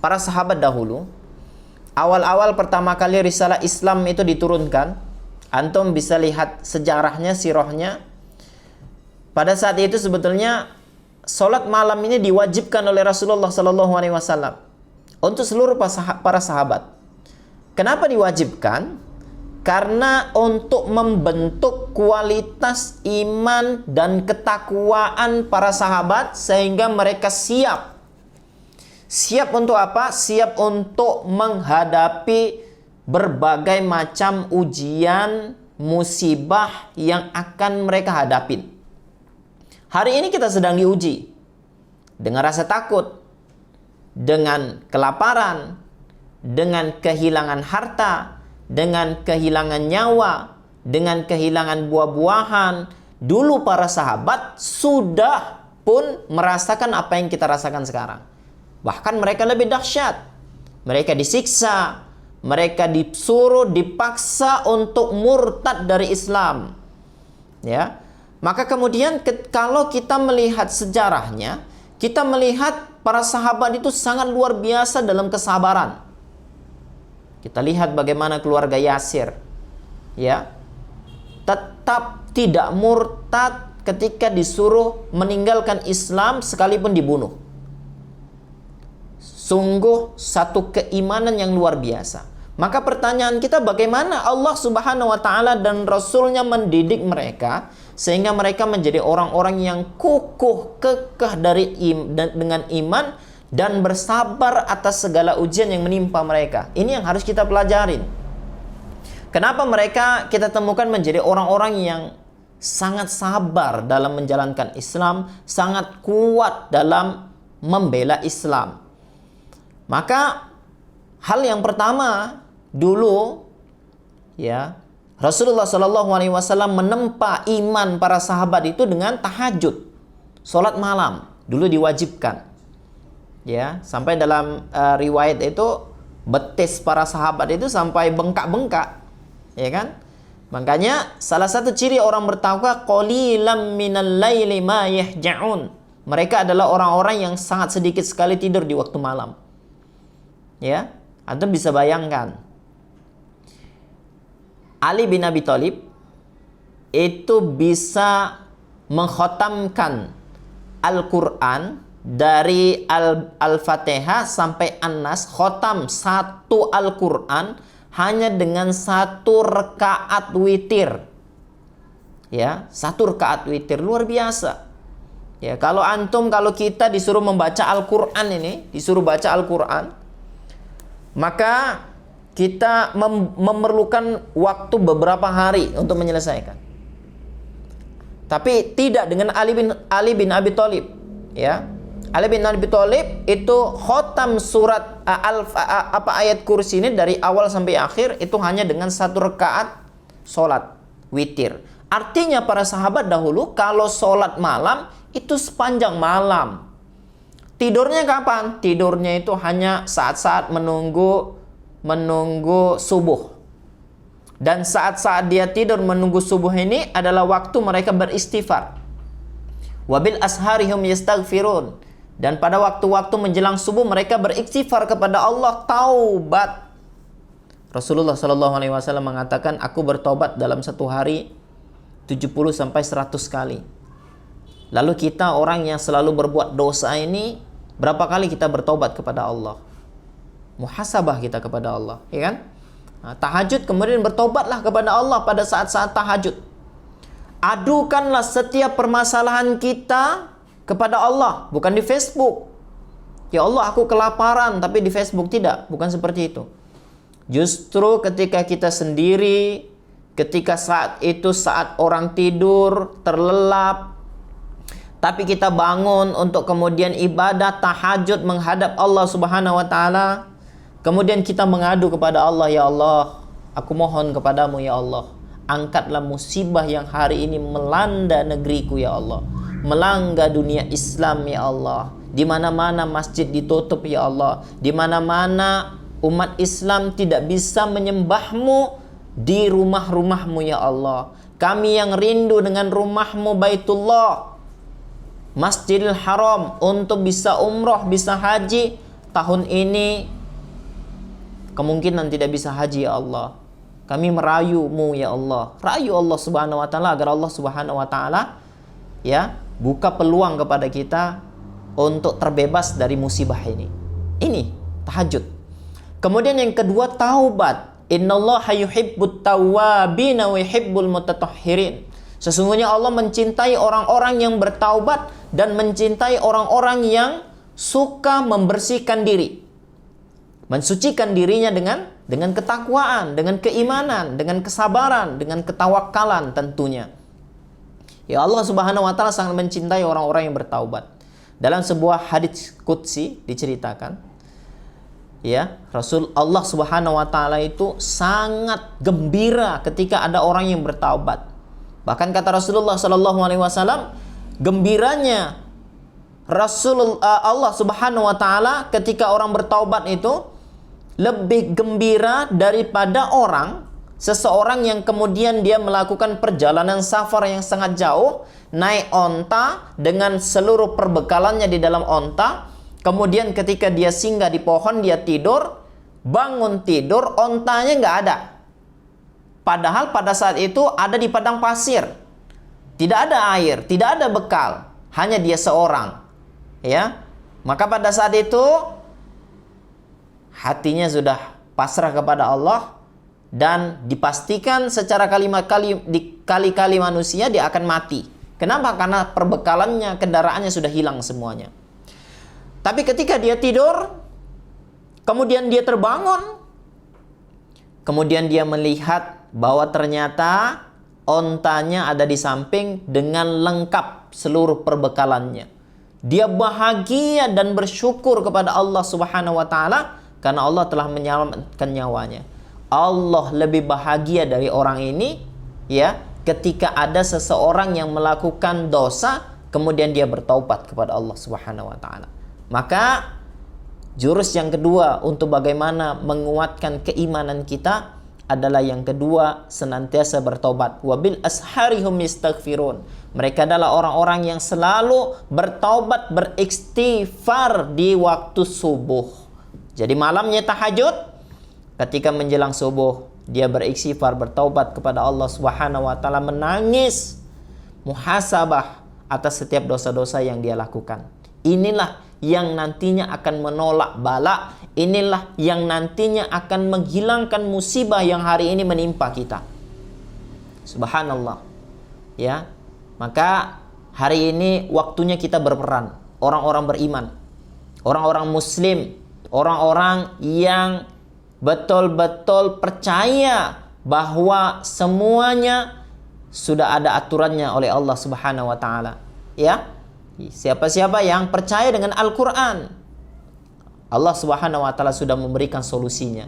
S2: para sahabat dahulu, awal-awal pertama kali risalah Islam itu diturunkan, antum bisa lihat sejarahnya, sirahnya. Pada saat itu sebetulnya sholat malam ini diwajibkan oleh Rasulullah Sallallahu Alaihi Wasallam untuk seluruh para sahabat. Kenapa diwajibkan? Karena untuk membentuk kualitas iman dan ketakwaan para sahabat sehingga mereka siap. Siap untuk apa? Siap untuk menghadapi berbagai macam ujian, musibah yang akan mereka hadapin. Hari ini kita sedang diuji dengan rasa takut, dengan kelaparan, dengan kehilangan harta, dengan kehilangan nyawa, dengan kehilangan buah-buahan. Dulu para sahabat sudah pun merasakan apa yang kita rasakan sekarang. Bahkan mereka lebih dahsyat. Mereka disiksa, mereka disuruh, dipaksa untuk murtad dari Islam. Ya. Maka kemudian kalau kita melihat sejarahnya, kita melihat para sahabat itu sangat luar biasa dalam kesabaran. Kita lihat bagaimana keluarga Yasir, ya, tetap tidak murtad ketika disuruh meninggalkan Islam sekalipun dibunuh. Sungguh satu keimanan yang luar biasa. Maka pertanyaan kita, bagaimana Allah Subhanahu wa taala dan Rasulnya mendidik mereka sehingga mereka menjadi orang-orang yang kukuh, kekeh dengan iman dan bersabar atas segala ujian yang menimpa mereka. Ini yang harus kita pelajarin. Kenapa mereka kita temukan menjadi orang-orang yang sangat sabar dalam menjalankan Islam, sangat kuat dalam membela Islam. Maka hal yang pertama dulu, ya, Rasulullah Shallallahu Alaihi Wasallam menempa iman para sahabat itu dengan tahajud, sholat malam dulu diwajibkan. Ya, sampai dalam riwayat itu betis para sahabat itu sampai bengkak-bengkak, ya kan? Makanya salah satu ciri orang bertakwa, qalilam minal laili ma yahja'un. Mereka adalah orang-orang yang sangat sedikit sekali tidur di waktu malam. Ya, Anda bisa bayangkan. Ali bin Abi Thalib itu bisa mengkhatamkan Al-Quran dari Al-Fatihah sampai An-Nas, khotam satu Al-Quran hanya dengan 1 rakaat witir. Ya, 1 rakaat witir, luar biasa. Ya, kalau kita disuruh membaca Al-Quran ini, disuruh baca Al-Quran, maka kita memerlukan waktu beberapa hari untuk menyelesaikan. Tapi tidak dengan Ali bin Abi Thalib, ya. Ali bin Abi Thalib itu khotam surat ayat kursi ini dari awal sampai akhir itu hanya dengan 1 rakaat sholat witir. Artinya para sahabat dahulu kalau sholat malam itu sepanjang malam. Tidurnya kapan? Tidurnya itu hanya saat-saat menunggu subuh. Dan saat-saat dia tidur menunggu subuh ini adalah waktu mereka beristighfar. Wabil asharihum yastaghfirun. Dan pada waktu-waktu menjelang subuh mereka beristighfar kepada Allah, taubat. Rasulullah SAW mengatakan, aku bertobat dalam satu hari 70 sampai 100 kali. Lalu kita orang yang selalu berbuat dosa ini, berapa kali kita bertobat kepada Allah? Muhasabah kita kepada Allah, ya kan? Nah, tahajud kemudian bertobatlah kepada Allah pada saat-saat tahajud. Adukanlah setiap permasalahan kita kepada Allah, bukan di Facebook. Ya Allah, aku kelaparan, tapi di Facebook tidak, bukan seperti itu. Justru ketika kita sendiri, ketika saat itu saat orang tidur, terlelap, tapi kita bangun untuk kemudian ibadah tahajud menghadap Allah Subhanahu wa taala. Kemudian kita mengadu kepada Allah, ya Allah, aku mohon kepadamu ya Allah, angkatlah musibah yang hari ini melanda negeriku ya Allah, melanda dunia Islam ya Allah. Di mana-mana masjid ditutup ya Allah, di mana-mana umat Islam tidak bisa menyembahmu di rumah-rumahmu ya Allah. Kami yang rindu dengan rumahmu Baitullah, Masjidil Haram, untuk bisa umroh, bisa haji. Tahun ini kemungkinan tidak bisa haji ya Allah. Kami merayumu ya Allah. Rayu Allah Subhanahu wa taala agar Allah Subhanahu wa taala ya buka peluang kepada kita untuk terbebas dari musibah ini. Ini tahajud. Kemudian yang kedua, taubat. Innallaha yuhibbut tawwabin wa yuhibbul mutatahhirin. Sesungguhnya Allah mencintai orang-orang yang bertaubat dan mencintai orang-orang yang suka membersihkan diri, mensucikan dirinya dengan ketakwaan, dengan keimanan, dengan kesabaran, dengan ketawakalan tentunya. Ya Allah Subhanahu wa taala sangat mencintai orang-orang yang bertaubat. Dalam sebuah hadits qudsi diceritakan, ya, Rasul Allah Subhanahu wa taala itu sangat gembira ketika ada orang yang bertaubat. Bahkan kata Rasulullah sallallahu alaihi wasallam, gembiranya Allah Subhanahu wa taala ketika orang bertaubat itu lebih gembira daripada seseorang yang kemudian dia melakukan perjalanan safar yang sangat jauh, naik onta dengan seluruh perbekalannya di dalam onta, kemudian ketika dia singgah di pohon, dia tidur, bangun tidur, ontanya nggak ada. Padahal pada saat itu ada di padang pasir, tidak ada air, tidak ada bekal, hanya dia seorang, ya. Maka pada saat itu hatinya sudah pasrah kepada Allah dan dipastikan secara kali-kali manusia dia akan mati. Kenapa? Karena perbekalannya, kendaraannya sudah hilang semuanya. Tapi ketika dia tidur, kemudian dia terbangun, kemudian dia melihat bahwa ternyata ontanya ada di samping dengan lengkap seluruh perbekalannya. Dia bahagia dan bersyukur kepada Allah Subhanahu wa taala karena Allah telah menyelamatkan nyawanya. Allah lebih bahagia dari orang ini, ya, ketika ada seseorang yang melakukan dosa kemudian dia bertaubat kepada Allah Subhanahu wa taala. Maka jurus yang kedua untuk bagaimana menguatkan keimanan kita adalah yang kedua, senantiasa bertobat. Wabil asharihum yastaghfirun. Mereka adalah orang-orang yang selalu bertaubat, beristighfar di waktu subuh. Jadi malamnya tahajud, ketika menjelang subuh dia beristighfar, bertaubat kepada Allah Subhanahu wa taala, menangis, muhasabah atas setiap dosa-dosa yang dia lakukan. Inilah yang nantinya akan menolak bala, inilah yang nantinya akan menghilangkan musibah yang hari ini menimpa kita. Subhanallah. Ya. Maka hari ini waktunya kita berperan, orang-orang beriman, orang-orang muslim, orang-orang yang betul-betul percaya bahwa semuanya sudah ada aturannya oleh Allah Subhanahu wa taala. Ya. Siapa-siapa yang percaya dengan Al-Quran, Allah Subhanahu wa taala sudah memberikan solusinya.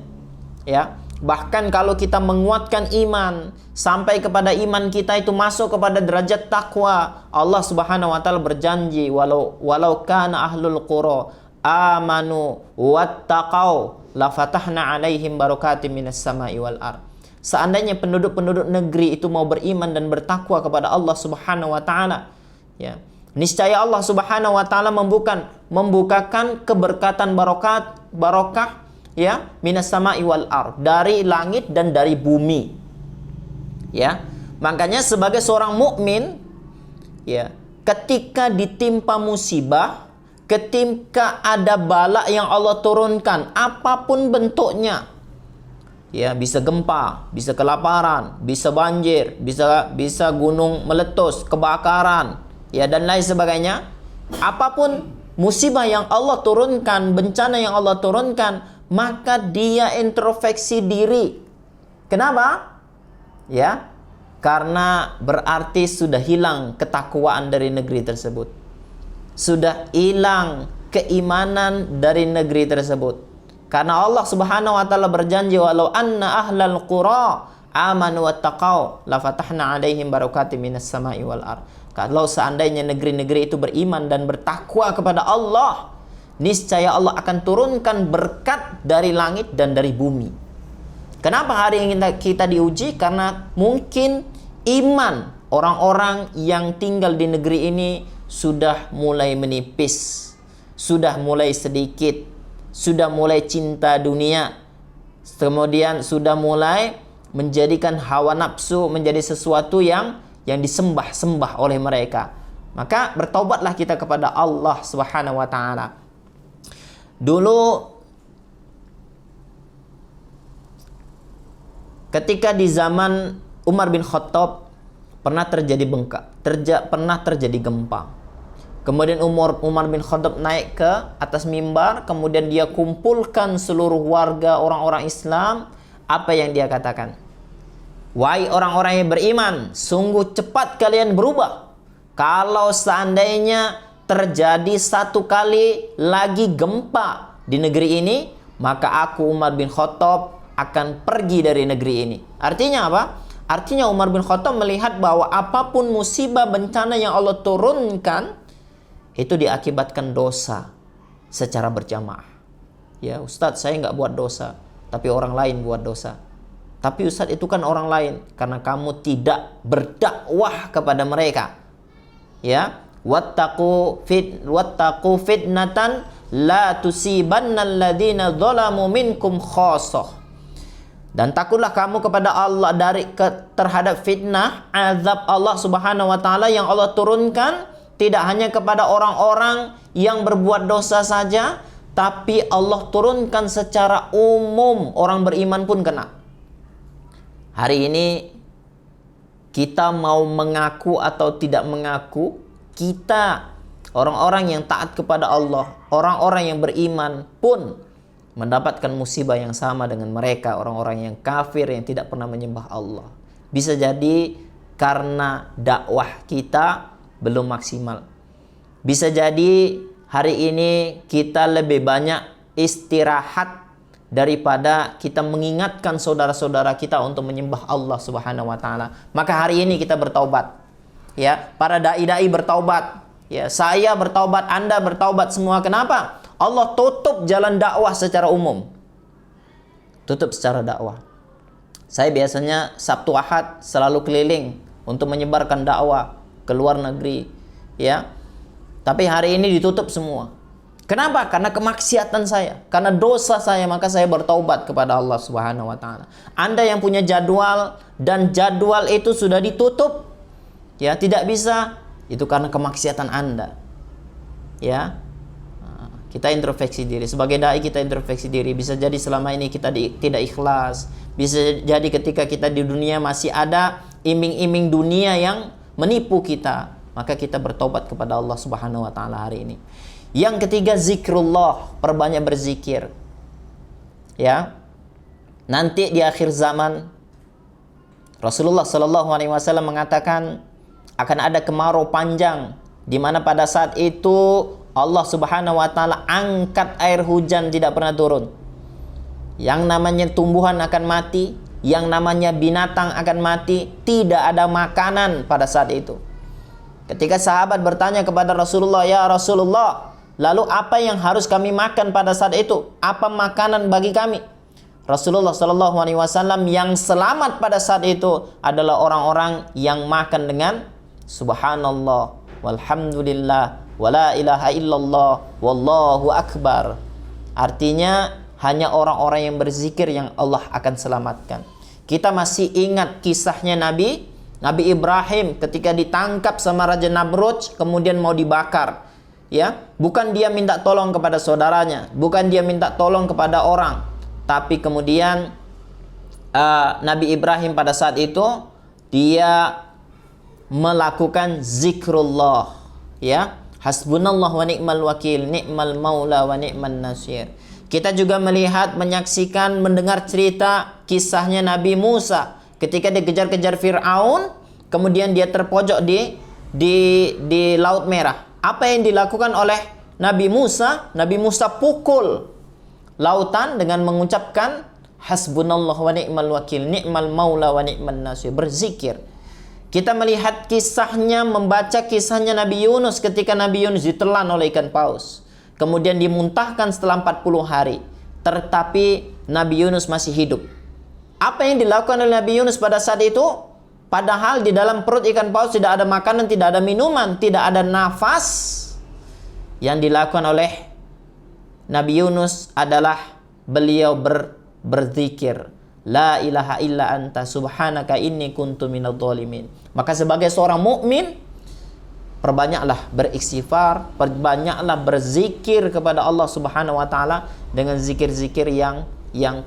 S2: Ya, bahkan kalau kita menguatkan iman sampai kepada iman kita itu masuk kepada derajat takwa, Allah Subhanahu wa taala berjanji, walau kana ahlul qura amanu wattaqau la fatahna alaihim barakatim minas sama'i wal ard. seandainya penduduk-penduduk negeri itu mau beriman dan bertakwa kepada Allah Subhanahu wa taala, ya, niscaya Allah Subhanahu wa taala membukakan keberkatan barokah ya, minas sama'i wal ard, dari langit dan dari bumi. Ya. Makanya sebagai seorang mukmin, ya, ketika ditimpa musibah, ketika ada bala yang Allah turunkan, apapun bentuknya, ya, bisa gempa, bisa kelaparan, bisa banjir, bisa gunung meletus, kebakaran, ya, dan lain sebagainya. Apapun musibah yang Allah turunkan, bencana yang Allah turunkan, maka dia introspeksi diri. Kenapa? Ya, karena berarti sudah hilang ketakwaan dari negeri tersebut. Sudah hilang keimanan dari negeri tersebut. Karena Allah Subhanahu wa taala berjanji, walau anna ahlal qura amanu wattaqau la fatahna alaihim barakatim minas sama'i wal ard. Kalau seandainya negeri-negeri itu beriman dan bertakwa kepada Allah, niscaya Allah akan turunkan berkat dari langit dan dari bumi. Kenapa hari ini kita diuji? Karena mungkin iman orang-orang yang tinggal di negeri ini sudah mulai menipis, sudah mulai sedikit, sudah mulai cinta dunia, kemudian sudah mulai menjadikan hawa nafsu menjadi sesuatu yang disembah-sembah oleh mereka. Maka bertaubatlah kita kepada Allah Subhanahu wa taala. Dulu ketika di zaman Umar bin Khattab pernah terjadi gempa. Kemudian Umar bin Khattab naik ke atas mimbar, kemudian dia kumpulkan seluruh warga orang-orang Islam. Apa yang dia katakan? Wahai orang-orang yang beriman, sungguh cepat kalian berubah. Kalau seandainya terjadi satu kali lagi gempa di negeri ini, maka aku Umar bin Khattab akan pergi dari negeri ini. Artinya apa? Artinya Umar bin Khattab melihat bahwa apapun musibah bencana yang Allah turunkan, itu diakibatkan dosa secara berjamaah. Ya, Ustadz, saya nggak buat dosa, tapi orang lain buat dosa. Tapi Ustadz, itu kan orang lain, karena kamu tidak berdakwah kepada mereka. Ya, wattaqu fitnatan la tusibannal ladzina dzalamu minkum khassah. Dan takutlah kamu kepada Allah terhadap fitnah, azab Allah Subhanahu wa taala yang Allah turunkan tidak hanya kepada orang-orang yang berbuat dosa saja, tapi Allah turunkan secara umum, orang beriman pun kena. Hari ini kita mau mengaku atau tidak mengaku, kita orang-orang yang taat kepada Allah, orang-orang yang beriman pun mendapatkan musibah yang sama dengan mereka, orang-orang yang kafir yang tidak pernah menyembah Allah. Bisa jadi karena dakwah kita belum maksimal. Bisa jadi hari ini kita lebih banyak istirahat daripada kita mengingatkan saudara-saudara kita untuk menyembah Allah Subhanahu wa taala. Maka hari ini kita bertaubat. Ya, para dai-dai bertaubat. Ya, saya bertaubat, Anda bertaubat semua. Kenapa? Allah tutup jalan dakwah secara umum. Tutup secara dakwah. Saya biasanya Sabtu Ahad selalu keliling untuk menyebarkan dakwah ke luar negeri, ya. Tapi hari ini ditutup semua. Kenapa? Karena kemaksiatan saya, karena dosa saya, maka saya bertaubat kepada Allah Subhanahu wa taala. Anda yang punya jadwal dan jadwal itu sudah ditutup, ya, tidak bisa, itu karena kemaksiatan Anda. Ya. Kita introspeksi diri. Sebagai dai kita introspeksi diri. Bisa jadi selama ini kita tidak ikhlas. Bisa jadi ketika kita di dunia masih ada iming-iming dunia yang menipu kita, maka kita bertobat kepada Allah Subhanahu wa taala hari ini. Yang ketiga, zikrullah, perbanyak berzikir. Ya. Nanti di akhir zaman Rasulullah sallallahu alaihi wasallam mengatakan akan ada kemarau panjang, di mana pada saat itu Allah Subhanahu wa taala angkat air hujan tidak pernah turun. Yang namanya tumbuhan akan mati, yang namanya binatang akan mati, tidak ada makanan pada saat itu. Ketika sahabat bertanya kepada Rasulullah, "Ya Rasulullah, lalu apa yang harus kami makan pada saat itu? Apa makanan bagi kami?" Rasulullah Shallallahu Alaihi Wasallam yang selamat pada saat itu adalah orang-orang yang makan dengan subhanallah, walhamdulillah, wala ilaha illallah, wallahu akbar. Artinya hanya orang-orang yang berzikir yang Allah akan selamatkan. Kita masih ingat kisahnya Nabi Ibrahim ketika ditangkap sama Raja Namrud kemudian mau dibakar. Ya, bukan dia minta tolong kepada saudaranya, bukan dia minta tolong kepada orang, tapi kemudian Nabi Ibrahim pada saat itu dia melakukan zikrullah, ya, hasbunallah wa ni'mal wakil, ni'mal maula wa ni'man nasir. Kita juga melihat, menyaksikan, mendengar cerita kisahnya Nabi Musa ketika dikejar-kejar Fir'aun, kemudian dia terpojok di Laut Merah. Apa yang dilakukan oleh Nabi Musa? Nabi Musa pukul lautan dengan mengucapkan hasbunallah wa ni'mal wakil, ni'mal maula wa ni'man nasir, berzikir. Kita melihat kisahnya, membaca kisahnya Nabi Yunus ketika Nabi Yunus ditelan oleh ikan paus. Kemudian dimuntahkan setelah 40 hari. Tetapi Nabi Yunus masih hidup. Apa yang dilakukan oleh Nabi Yunus pada saat itu? Padahal di dalam perut ikan paus tidak ada makanan, tidak ada minuman, tidak ada nafas. Yang dilakukan oleh Nabi Yunus adalah beliau berzikir. La ilaha illa anta subhanaka inni kuntu minadh dhalimin. Maka sebagai seorang mukmin, perbanyaklah beristighfar, perbanyaklah berzikir kepada Allah Subhanahu wa taala dengan zikir-zikir yang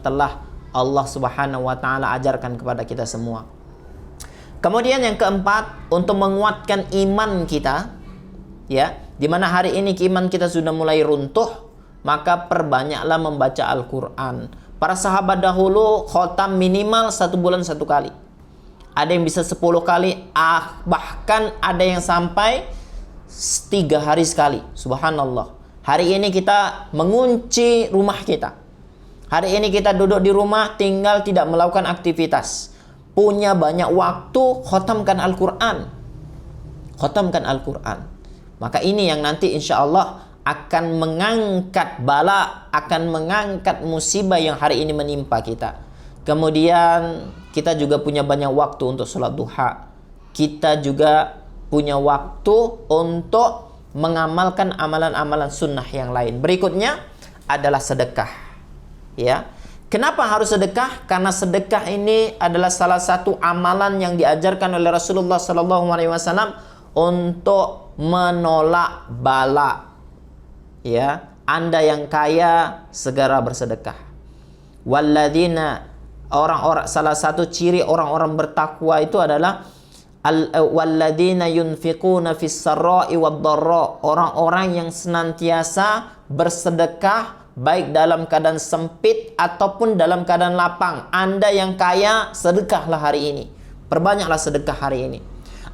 S2: telah Allah Subhanahu wa taala ajarkan kepada kita semua. Kemudian yang keempat, untuk menguatkan iman kita, ya, di mana hari ini iman kita sudah mulai runtuh, maka perbanyaklah membaca Al-Qur'an. Para sahabat dahulu khotam minimal 1 bulan 1 kali. Ada yang bisa 10 kali, bahkan ada yang sampai 3 hari sekali. Subhanallah. Hari ini kita mengunci rumah kita. Hari ini kita duduk di rumah, tinggal tidak melakukan aktivitas. Punya banyak waktu, khotamkan Al-Quran. Khotamkan Al-Quran. Maka ini yang nanti insya Allah akan mengangkat bala, akan mengangkat musibah yang hari ini menimpa kita. Kemudian kita juga punya banyak waktu untuk sholat duha. Kita juga punya waktu untuk mengamalkan amalan-amalan sunnah yang lain. Berikutnya adalah sedekah. Ya. Kenapa harus sedekah? Karena sedekah ini adalah salah satu amalan yang diajarkan oleh Rasulullah SAW untuk menolak bala. Ya, Anda yang kaya segera bersedekah. Walladzina, orang-orang, salah satu ciri orang-orang bertakwa itu adalah walladzina yunfiquna fis sarra'i wad dharra, orang-orang yang senantiasa bersedekah baik dalam keadaan sempit ataupun dalam keadaan lapang. Anda yang kaya, sedekahlah hari ini. Perbanyaklah sedekah hari ini.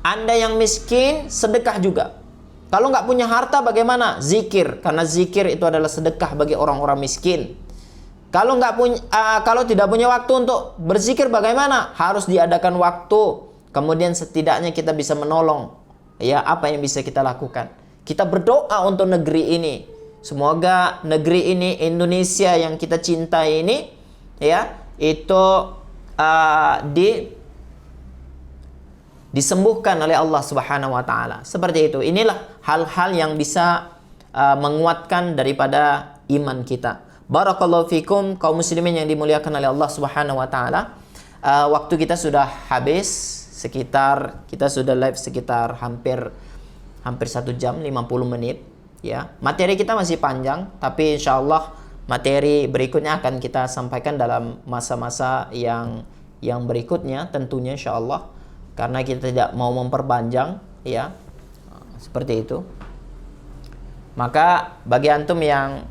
S2: Anda yang miskin, sedekah juga. Kalau nggak punya harta bagaimana? Zikir, karena zikir itu adalah sedekah bagi orang-orang miskin. Kalau kalau tidak punya waktu untuk berzikir bagaimana? Harus diadakan waktu. Kemudian setidaknya kita bisa menolong. Ya, apa yang bisa kita lakukan? Kita berdoa untuk negeri ini. Semoga negeri ini, Indonesia yang kita cintai ini, ya, itu disembuhkan oleh Allah Subhanahu wa taala. Seperti itu. Inilah hal-hal yang bisa menguatkan daripada iman kita. Barakallahu fikum kaum muslimin yang dimuliakan oleh Allah Subhanahu wa taala. Waktu kita sudah habis, kita sudah live sekitar hampir 1 jam 50 menit. Ya, materi kita masih panjang, tapi insya Allah materi berikutnya akan kita sampaikan dalam masa-masa yang berikutnya tentunya insya Allah, karena kita tidak mau memperpanjang, ya, seperti itu. Maka bagi antum yang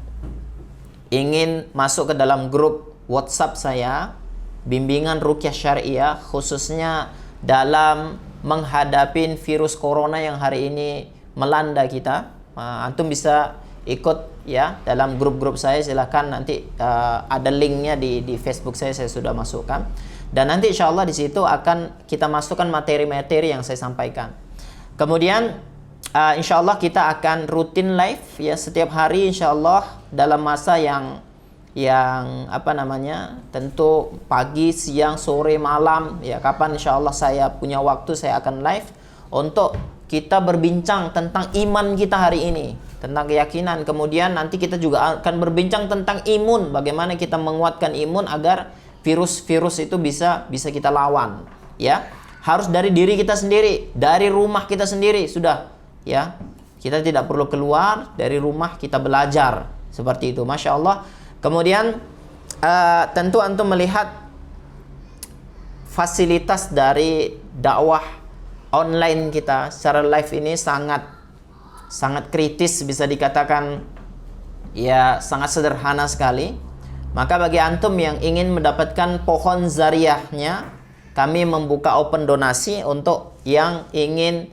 S2: ingin masuk ke dalam grup WhatsApp saya, bimbingan ruqyah syariah khususnya dalam menghadapi virus corona yang hari ini melanda kita, antum bisa ikut ya dalam grup-grup saya. Silahkan nanti ada linknya di Facebook saya sudah masukkan, dan nanti insya Allah di situ akan kita masukkan materi-materi yang saya sampaikan. Kemudian insya Allah kita akan rutin live ya setiap hari insya Allah dalam masa yang yang apa namanya, tentu pagi, siang, sore, malam, ya kapan insya Allah saya punya waktu saya akan live untuk kita berbincang tentang iman kita hari ini, tentang keyakinan. Kemudian nanti kita juga akan berbincang tentang imun, bagaimana kita menguatkan imun agar virus-virus itu bisa kita lawan, ya. Harus dari diri kita sendiri, dari rumah kita sendiri sudah, ya. Kita tidak perlu keluar dari rumah, kita belajar seperti itu, masya Allah. Kemudian tentu antum melihat fasilitas dari dakwah online kita secara live ini sangat kritis, bisa dikatakan ya sangat sederhana sekali. Maka bagi antum yang ingin mendapatkan pohon zariahnya, kami membuka open donasi untuk yang ingin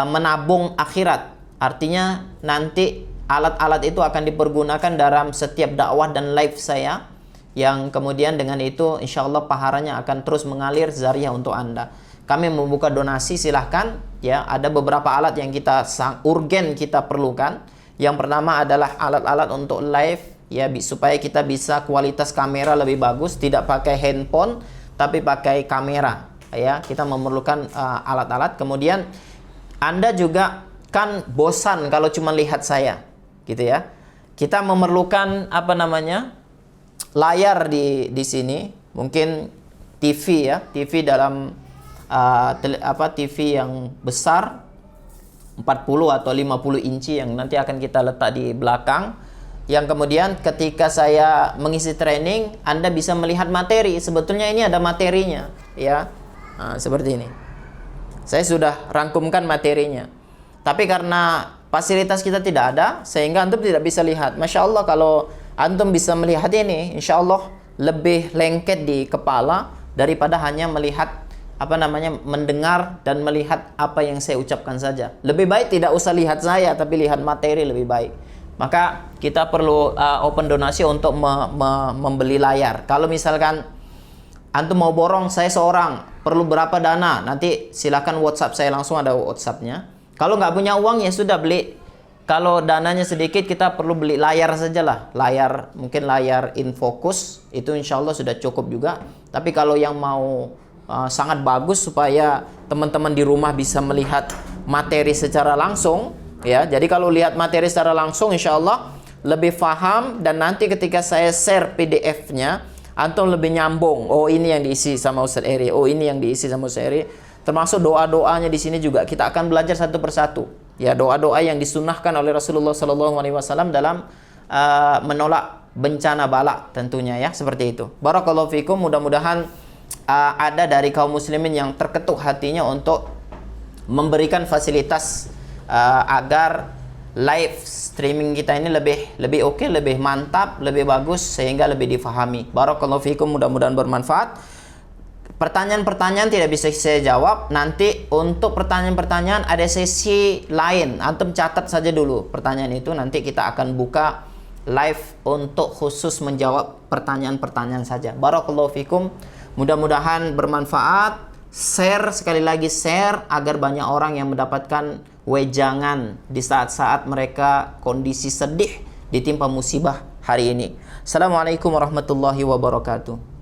S2: menabung akhirat. Artinya nanti alat-alat itu akan dipergunakan dalam setiap dakwah dan live saya, yang kemudian dengan itu insya Allah pahalanya akan terus mengalir zariah untuk Anda. Kami membuka donasi, silahkan, ya. Ada beberapa alat yang kita urgen kita perlukan. Yang pertama adalah alat-alat untuk live, ya, supaya kita bisa kualitas kamera lebih bagus, tidak pakai handphone tapi pakai kamera, ya. Kita memerlukan alat-alat. Kemudian Anda juga kan bosan kalau cuma lihat saya, gitu ya. Kita memerlukan layar di sini, mungkin TV, ya, TV dalam TV yang besar 40 atau 50 inci yang nanti akan kita letak di belakang, yang kemudian ketika saya mengisi training Anda bisa melihat materi. Sebetulnya ini ada materinya, ya. Seperti ini. Saya sudah rangkumkan materinya. Tapi karena fasilitas kita tidak ada, sehingga antum tidak bisa lihat. Masya Allah, kalau antum bisa melihat ini, insya Allah lebih lengket di kepala daripada hanya melihat mendengar dan melihat apa yang saya ucapkan saja. Lebih baik tidak usah lihat saya, tapi lihat materi lebih baik. Maka kita perlu open donasi untuk membeli layar. Kalau misalkan antum mau borong, saya seorang, perlu berapa dana, nanti silakan WhatsApp saya, langsung ada WhatsAppnya. Kalau nggak punya uang ya sudah beli. Kalau dananya sedikit, kita perlu beli layar sajalah. Layar, mungkin layar InFocus, itu insya Allah sudah cukup juga. Tapi kalau yang mau sangat bagus supaya teman-teman di rumah bisa melihat materi secara langsung, ya. Jadi kalau lihat materi secara langsung insya Allah lebih paham, dan nanti ketika saya share PDF-nya antum lebih nyambung. Oh, ini yang diisi sama Ustaz Eri. Oh, ini yang diisi sama Ustaz Eri. Termasuk doa-doanya di sini juga kita akan belajar satu persatu. Ya, doa-doa yang disunnahkan oleh Rasulullah SAW dalam menolak bencana bala tentunya, ya, seperti itu. Barakallahu fikum. Mudah-mudahan ada dari kaum muslimin yang terketuk hatinya untuk memberikan fasilitas agar live streaming kita ini lebih oke, lebih mantap, lebih bagus, sehingga lebih difahami. Barakallahu fikum, mudah-mudahan bermanfaat. Pertanyaan-pertanyaan tidak bisa saya jawab. Nanti untuk pertanyaan-pertanyaan ada sesi lain. Antum catat saja dulu pertanyaan itu. Nanti kita akan buka live untuk khusus menjawab pertanyaan-pertanyaan saja. Barakallahu fikum. Mudah-mudahan bermanfaat. Share, sekali lagi share, agar banyak orang yang mendapatkan wejangan di saat-saat mereka kondisi sedih ditimpa musibah hari ini. Assalamualaikum warahmatullahi wabarakatuh.